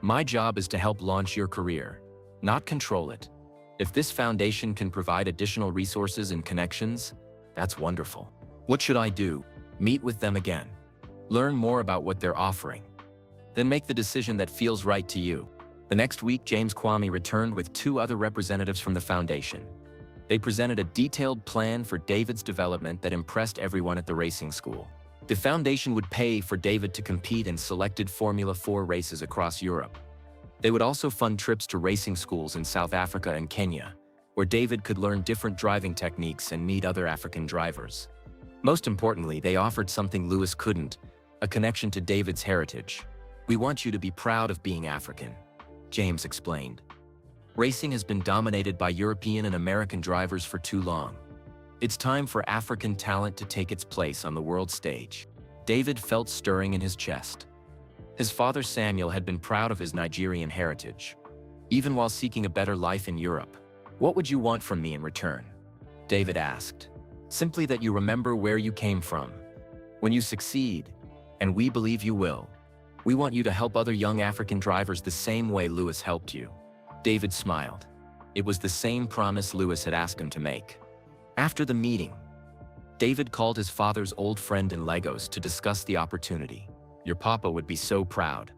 My job is to help launch your career, not control it. If this foundation can provide additional resources and connections, that's wonderful. What should I do? Meet with them again. Learn more about what they're offering. Then make the decision that feels right to you. The next week, James Kwame returned with 2 other representatives from the foundation. They presented a detailed plan for David's development that impressed everyone at the racing school. The foundation would pay for David to compete in selected Formula 4 races across Europe. They would also fund trips to racing schools in South Africa and Kenya, where David could learn different driving techniques and meet other African drivers. Most importantly, they offered something Lewis couldn't, a connection to David's heritage. We want you to be proud of being African, James explained. Racing has been dominated by European and American drivers for too long. It's time for African talent to take its place on the world stage. David felt stirring in his chest. His father Samuel had been proud of his Nigerian heritage, even while seeking a better life in Europe. What would you want from me in return? David asked. Simply that you remember where you came from. When you succeed, and we believe you will, we want you to help other young African drivers the same way Lewis helped you. David smiled. It was the same promise Lewis had asked him to make. After the meeting, David called his father's old friend in Lagos to discuss the opportunity. Your papa would be so proud,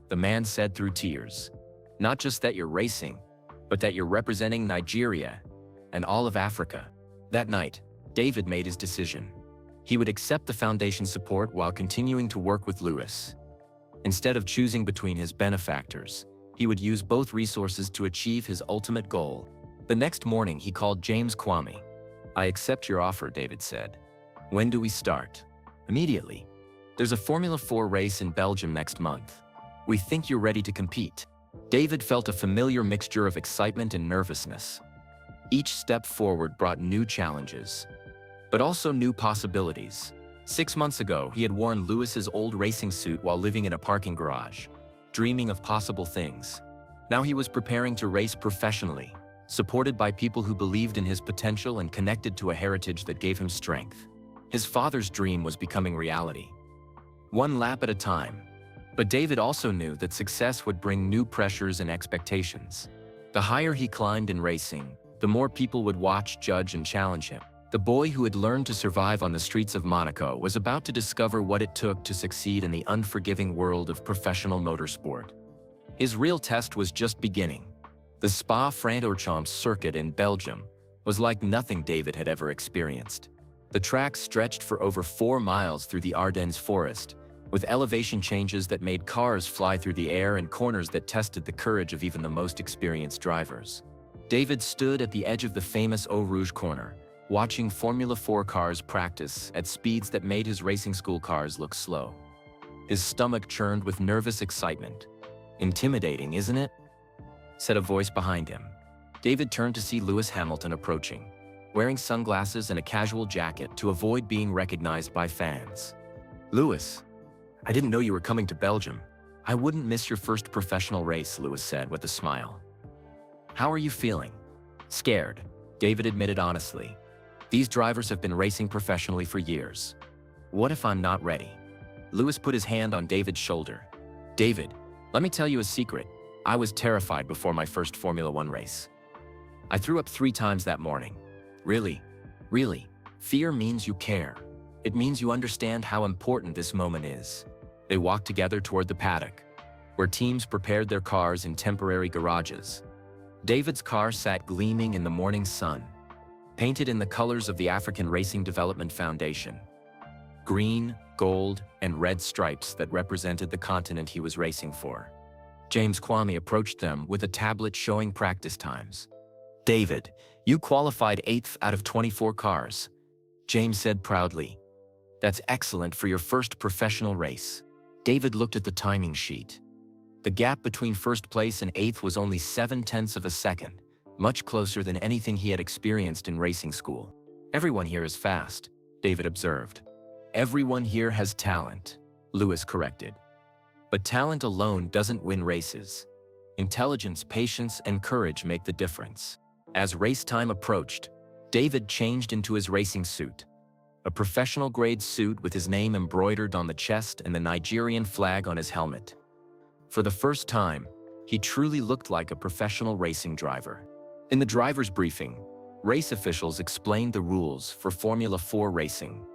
the man said through tears. Not just that you're racing, but that you're representing Nigeria and all of Africa. That night, David made his decision. He would accept the foundation's support while continuing to work with Lewis. Instead of choosing between his benefactors, he would use both resources to achieve his ultimate goal. The next morning, he called James Kwame. I accept your offer, David said. When do we start? Immediately. There's a Formula 4 race in Belgium next month. We think you're ready to compete. David felt a familiar mixture of excitement and nervousness. Each step forward brought new challenges, but also new possibilities. 6 months ago, he had worn Lewis's old racing suit while living in a parking garage, dreaming of possible things. Now he was preparing to race professionally, supported by people who believed in his potential and connected to a heritage that gave him strength. His father's dream was becoming reality, one lap at a time. But David also knew that success would bring new pressures and expectations. The higher he climbed in racing, the more people would watch, judge, and challenge him. The boy who had learned to survive on the streets of Monaco was about to discover what it took to succeed in the unforgiving world of professional motorsport. His real test was just beginning. The Spa-Francorchamps circuit in Belgium was like nothing David had ever experienced. The track stretched for over 4 miles through the Ardennes forest, with elevation changes that made cars fly through the air and corners that tested the courage of even the most experienced drivers. David stood at the edge of the famous Eau Rouge corner, watching Formula 4 cars practice at speeds that made his racing school cars look slow. His stomach churned with nervous excitement. Intimidating, isn't it? Said a voice behind him. David turned to see Lewis Hamilton approaching, wearing sunglasses and a casual jacket to avoid being recognized by fans. Lewis, I didn't know you were coming to Belgium. I wouldn't miss your first professional race, Lewis said with a smile. How are you feeling? Scared, David admitted honestly. These drivers have been racing professionally for years. What if I'm not ready? Lewis put his hand on David's shoulder. David, let me tell you a secret. I was terrified before my first Formula 1 race. I threw up 3 times that morning. Really? Fear means you care. It means you understand how important this moment is. They walked together toward the paddock, where teams prepared their cars in temporary garages. David's car sat gleaming in the morning sun, painted in the colors of the African Racing Development Foundation. Green, gold, and red stripes that represented the continent he was racing for. James Kwame approached them with a tablet showing practice times. "David, you qualified 8th out of 24 cars," James said proudly. "That's excellent for your first professional race." David looked at the timing sheet. The gap between first place and 8th was only 7/10 of a second, much closer than anything he had experienced in racing school. "Everyone here is fast," David observed. "Everyone here has talent," Lewis corrected. "But talent alone doesn't win races. Intelligence, patience, and courage make the difference." As race time approached, David changed into his racing suit. A professional-grade suit with his name embroidered on the chest and the Nigerian flag on his helmet. For the first time, he truly looked like a professional racing driver. In the driver's briefing, race officials explained the rules for Formula 4 racing.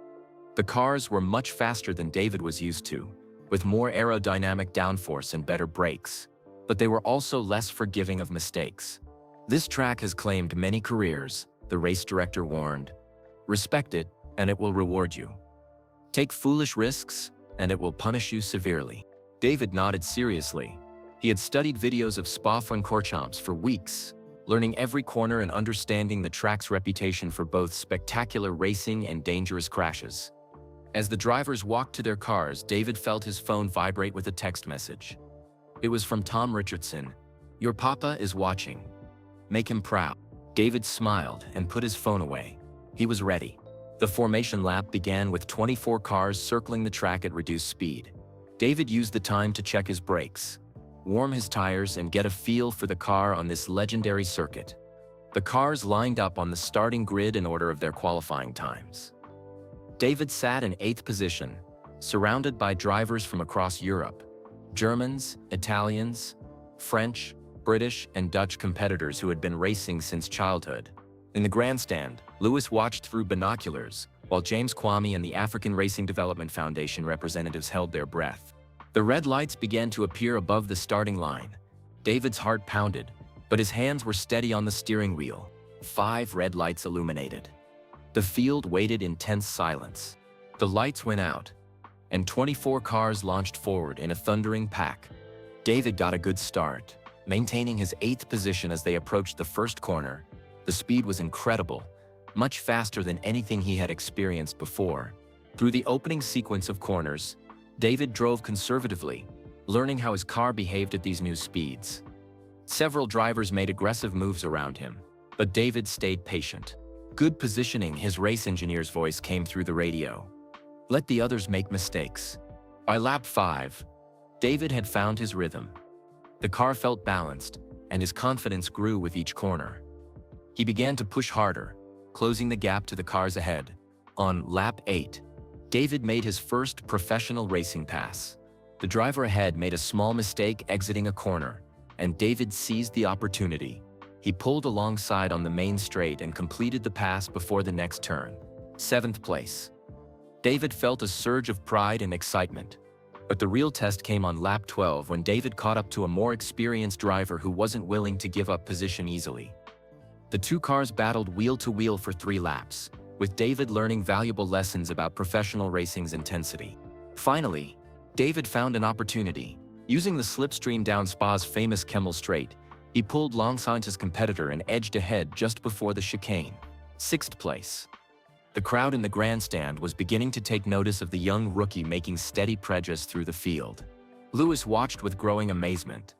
The cars were much faster than David was used to, with more aerodynamic downforce and better brakes, but they were also less forgiving of mistakes. "This track has claimed many careers," the race director warned. "Respect it, and it will reward you. Take foolish risks, and it will punish you severely." David nodded seriously. He had studied videos of Spa-Francorchamps for weeks, learning every corner and understanding the track's reputation for both spectacular racing and dangerous crashes. As the drivers walked to their cars, David felt his phone vibrate with a text message. It was from Tom Richardson. "Your papa is watching. Make him proud." David smiled and put his phone away. He was ready. The formation lap began with 24 cars circling the track at reduced speed. David used the time to check his brakes, warm his tires, and get a feel for the car on this legendary circuit. The cars lined up on the starting grid in order of their qualifying times. David sat in 8th position, surrounded by drivers from across Europe, Germans, Italians, French, British, and Dutch competitors who had been racing since childhood. In the grandstand, Lewis watched through binoculars, while James Kwame and the African Racing Development Foundation representatives held their breath. The red lights began to appear above the starting line. David's heart pounded, but his hands were steady on the steering wheel. 5 red lights illuminated. The field waited in tense silence. The lights went out, and 24 cars launched forward in a thundering pack. David got a good start, maintaining his 8th position as they approached the first corner. The speed was incredible, much faster than anything he had experienced before. Through the opening sequence of corners, David drove conservatively, learning how his car behaved at these new speeds. Several drivers made aggressive moves around him, but David stayed patient. "Good positioning," his race engineer's voice came through the radio. "Let the others make mistakes." By lap 5, David had found his rhythm. The car felt balanced, and his confidence grew with each corner. He began to push harder, closing the gap to the cars ahead. On lap 8, David made his first professional racing pass. The driver ahead made a small mistake exiting a corner, and David seized the opportunity. He pulled alongside on the main straight and completed the pass before the next turn. 7th place. David felt a surge of pride and excitement. But the real test came on lap 12 when David caught up to a more experienced driver who wasn't willing to give up position easily. The 2 cars battled wheel to wheel for 3 laps, with David learning valuable lessons about professional racing's intensity. Finally, David found an opportunity. Using the slipstream down Spa's famous Kemmel Straight, he pulled alongside his competitor and edged ahead just before the chicane. 6th place. The crowd in the grandstand was beginning to take notice of the young rookie making steady progress through the field. Lewis watched with growing amazement.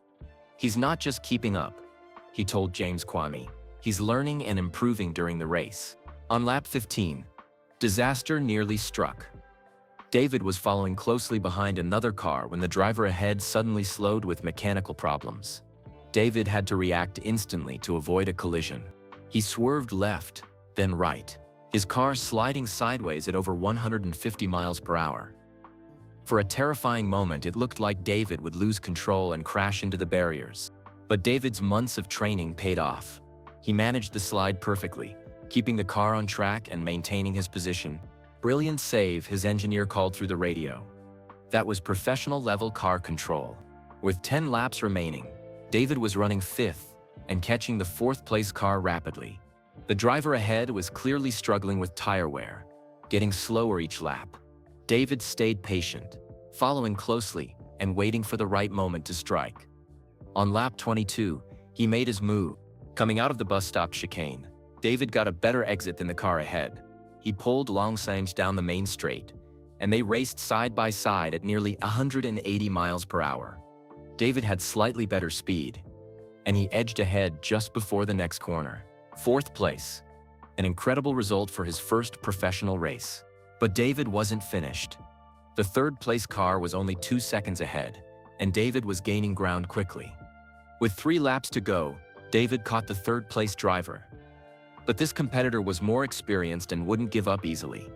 "He's not just keeping up," he told James Kwame. "He's learning and improving during the race." On lap 15, disaster nearly struck. David was following closely behind another car when the driver ahead suddenly slowed with mechanical problems. David had to react instantly to avoid a collision. He swerved left, then right, his car sliding sideways at over 150 miles per hour. For a terrifying moment, it looked like David would lose control and crash into the barriers. But David's months of training paid off. He managed the slide perfectly, keeping the car on track and maintaining his position. "Brilliant save," his engineer called through the radio. That was professional-level car control. With 10 laps remaining, David was running 5th and catching the 4th-place car rapidly. The driver ahead was clearly struggling with tire wear, getting slower each lap. David stayed patient, following closely and waiting for the right moment to strike. On lap 22, he made his move. Coming out of the bus stop chicane, David got a better exit than the car ahead. He pulled alongside down the main straight, and they raced side by side at nearly 180 miles per hour. David had slightly better speed, and he edged ahead just before the next corner. Fourth place, an incredible result for his first professional race. But David wasn't finished. The third-place car was only 2 seconds ahead, and David was gaining ground quickly. With 3 laps to go, David caught the third-place driver. But this competitor was more experienced and wouldn't give up easily.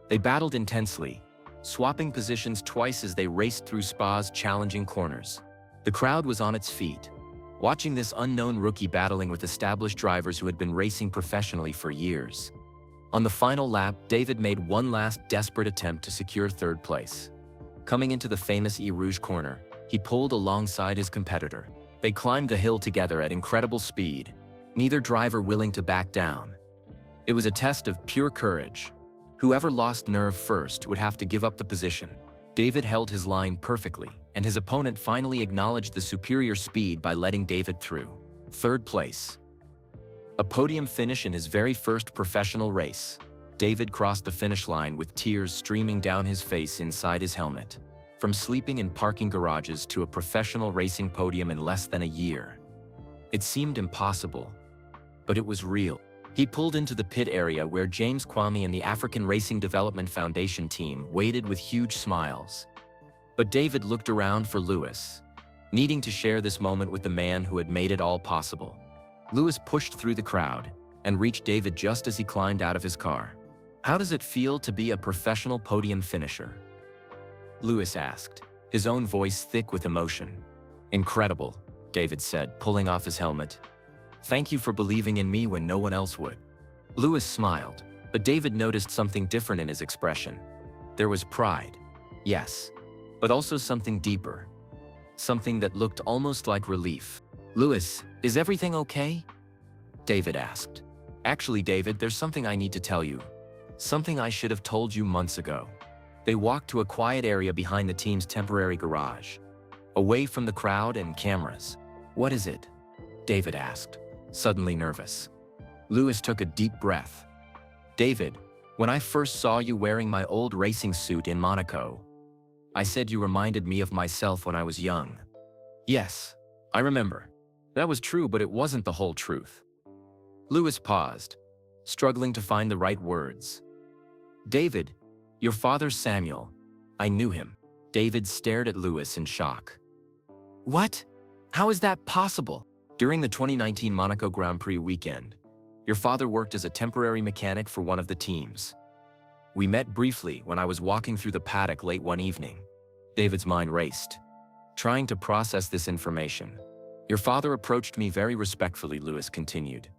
They battled intensely, swapping positions twice as they raced through Spa's challenging corners. The crowd was on its feet, watching this unknown rookie battling with established drivers who had been racing professionally for years. On the final lap, David made one last desperate attempt to secure third place. Coming into the famous Eau Rouge corner, he pulled alongside his competitor. They climbed the hill together at incredible speed, neither driver willing to back down. It was a test of pure courage. Whoever lost nerve first would have to give up the position. David held his line perfectly, and his opponent finally acknowledged the superior speed by letting David through. Third place. A podium finish in his very first professional race. David crossed the finish line with tears streaming down his face inside his helmet. From sleeping in parking garages to a professional racing podium in less than a year. It seemed impossible, but it was real. He pulled into the pit area where James Kwame and the African Racing Development Foundation team waited with huge smiles. But David looked around for Lewis, needing to share this moment with the man who had made it all possible. Lewis pushed through the crowd and reached David just as he climbed out of his car. "How does it feel to be a professional podium finisher?" Lewis asked, his own voice thick with emotion. "Incredible," David said, pulling off his helmet. "Thank you for believing in me when no one else would." Lewis smiled, but David noticed something different in his expression. There was pride, yes, but also something deeper. Something that looked almost like relief. "Lewis, is everything okay?" David asked. "Actually, David, there's something I need to tell you. Something I should have told you months ago." They walked to a quiet area behind the team's temporary garage, away from the crowd and cameras. "What is it?" David asked, suddenly nervous. Lewis took a deep breath. "David, when I first saw you wearing my old racing suit in Monaco, I said you reminded me of myself when I was young." "Yes, I remember. That was true, but it wasn't the whole truth." Lewis paused, struggling to find the right words. "David, your father Samuel, I knew him." David stared at Lewis in shock. "What? How is that possible?" "During the 2019 Monaco Grand Prix weekend, your father worked as a temporary mechanic for one of the teams. We met briefly when I was walking through the paddock late one evening." David's mind raced, trying to process this information. "Your father approached me very respectfully," Lewis continued.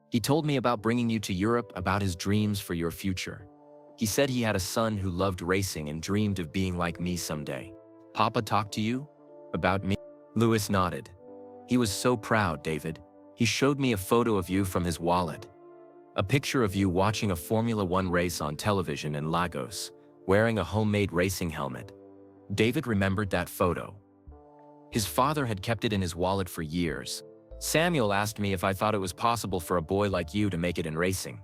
"He told me about bringing you to Europe, about his dreams for your future. He said he had a son who loved racing and dreamed of being like me someday." "Papa talked to you? About me?" Lewis nodded. "He was so proud, David. He showed me a photo of you from his wallet. A picture of you watching a Formula One race on television in Lagos, wearing a homemade racing helmet." David remembered that photo. His father had kept it in his wallet for years. "Samuel asked me if I thought it was possible for a boy like you to make it in racing.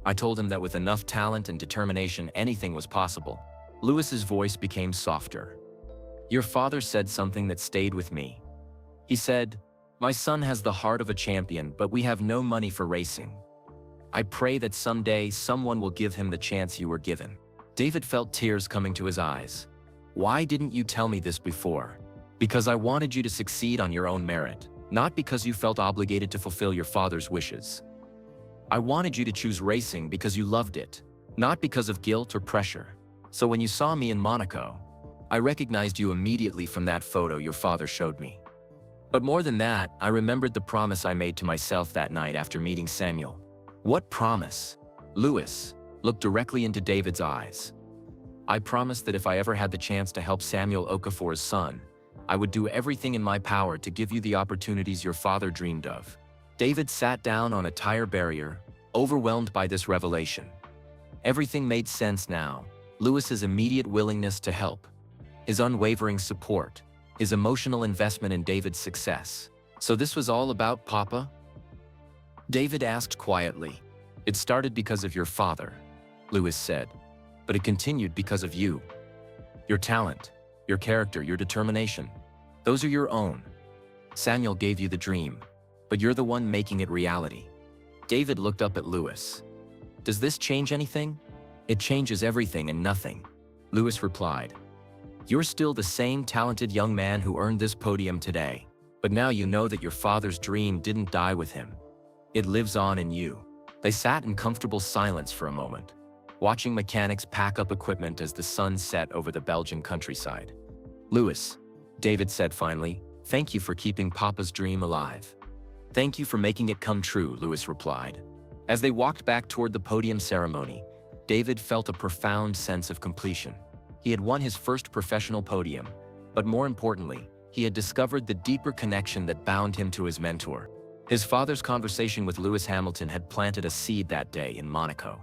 I told him that with enough talent and determination, anything was possible." Lewis's voice became softer. "Your father said something that stayed with me. He said, 'My son has the heart of a champion, but we have no money for racing. I pray that someday someone will give him the chance you were given.'" David felt tears coming to his eyes. "Why didn't you tell me this before?" "Because I wanted you to succeed on your own merit, not because you felt obligated to fulfill your father's wishes. I wanted you to choose racing because you loved it, not because of guilt or pressure. So when you saw me in Monaco, I recognized you immediately from that photo your father showed me. But more than that, I remembered the promise I made to myself that night after meeting Samuel." "What promise?" Lewis looked directly into David's eyes. "I promised that if I ever had the chance to help Samuel Okafor's son, I would do everything in my power to give you the opportunities your father dreamed of." David sat down on a tire barrier, overwhelmed by this revelation. Everything made sense now. Lewis's immediate willingness to help, his unwavering support, his emotional investment in David's success. "So this was all about Papa?" David asked quietly. "It started because of your father," Lewis said, "but it continued because of you. Your talent, your character, your determination. Those are your own. Samuel gave you the dream, but you're the one making it reality." David looked up at Lewis. "Does this change anything?" "It changes everything and nothing," Lewis replied. "You're still the same talented young man who earned this podium today, but now you know that your father's dream didn't die with him. It lives on in you." They sat in comfortable silence for a moment, watching mechanics pack up equipment as the sun set over the Belgian countryside. "Lewis," David said finally, "thank you for keeping Papa's dream alive." "Thank you for making it come true," Lewis replied. As they walked back toward the podium ceremony, David felt a profound sense of completion. He had won his first professional podium, but more importantly, he had discovered the deeper connection that bound him to his mentor. His father's conversation with Lewis Hamilton had planted a seed that day in Monaco.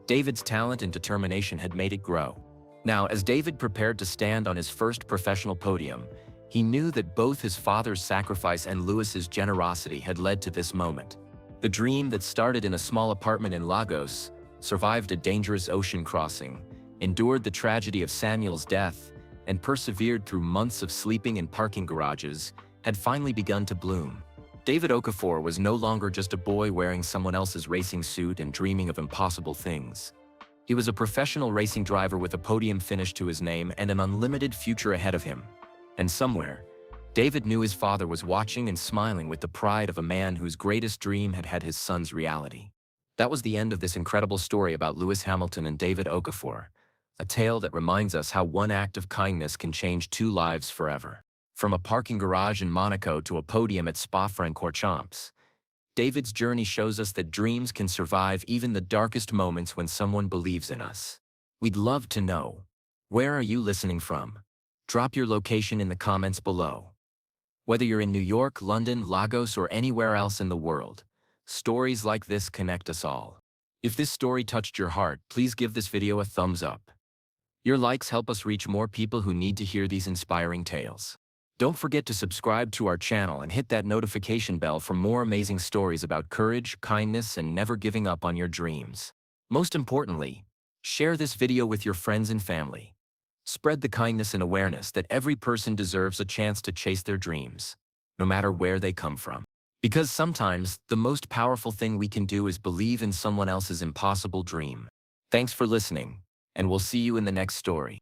David's talent and determination had made it grow. Now, as David prepared to stand on his first professional podium, he knew that both his father's sacrifice and Lewis's generosity had led to this moment. The dream that started in a small apartment in Lagos, survived a dangerous ocean crossing, endured the tragedy of Samuel's death, and persevered through months of sleeping in parking garages, had finally begun to bloom. David Okafor was no longer just a boy wearing someone else's racing suit and dreaming of impossible things. He was a professional racing driver with a podium finish to his name and an unlimited future ahead of him. And somewhere, David knew his father was watching and smiling with the pride of a man whose greatest dream had had his son's reality. That was the end of this incredible story about Lewis Hamilton and David Okafor, a tale that reminds us how one act of kindness can change two lives forever. From a parking garage in Monaco to a podium at Spa-Francorchamps, David's journey shows us that dreams can survive even the darkest moments when someone believes in us. We'd love to know, where are you listening from? Drop your location in the comments below. Whether you're in New York, London, Lagos, or anywhere else in the world, stories like this connect us all. If this story touched your heart, please give this video a thumbs up. Your likes help us reach more people who need to hear these inspiring tales. Don't forget to subscribe to our channel and hit that notification bell for more amazing stories about courage, kindness, and never giving up on your dreams. Most importantly, share this video with your friends and family. Spread the kindness and awareness that every person deserves a chance to chase their dreams, no matter where they come from. Because sometimes, the most powerful thing we can do is believe in someone else's impossible dream. Thanks for listening, and we'll see you in the next story.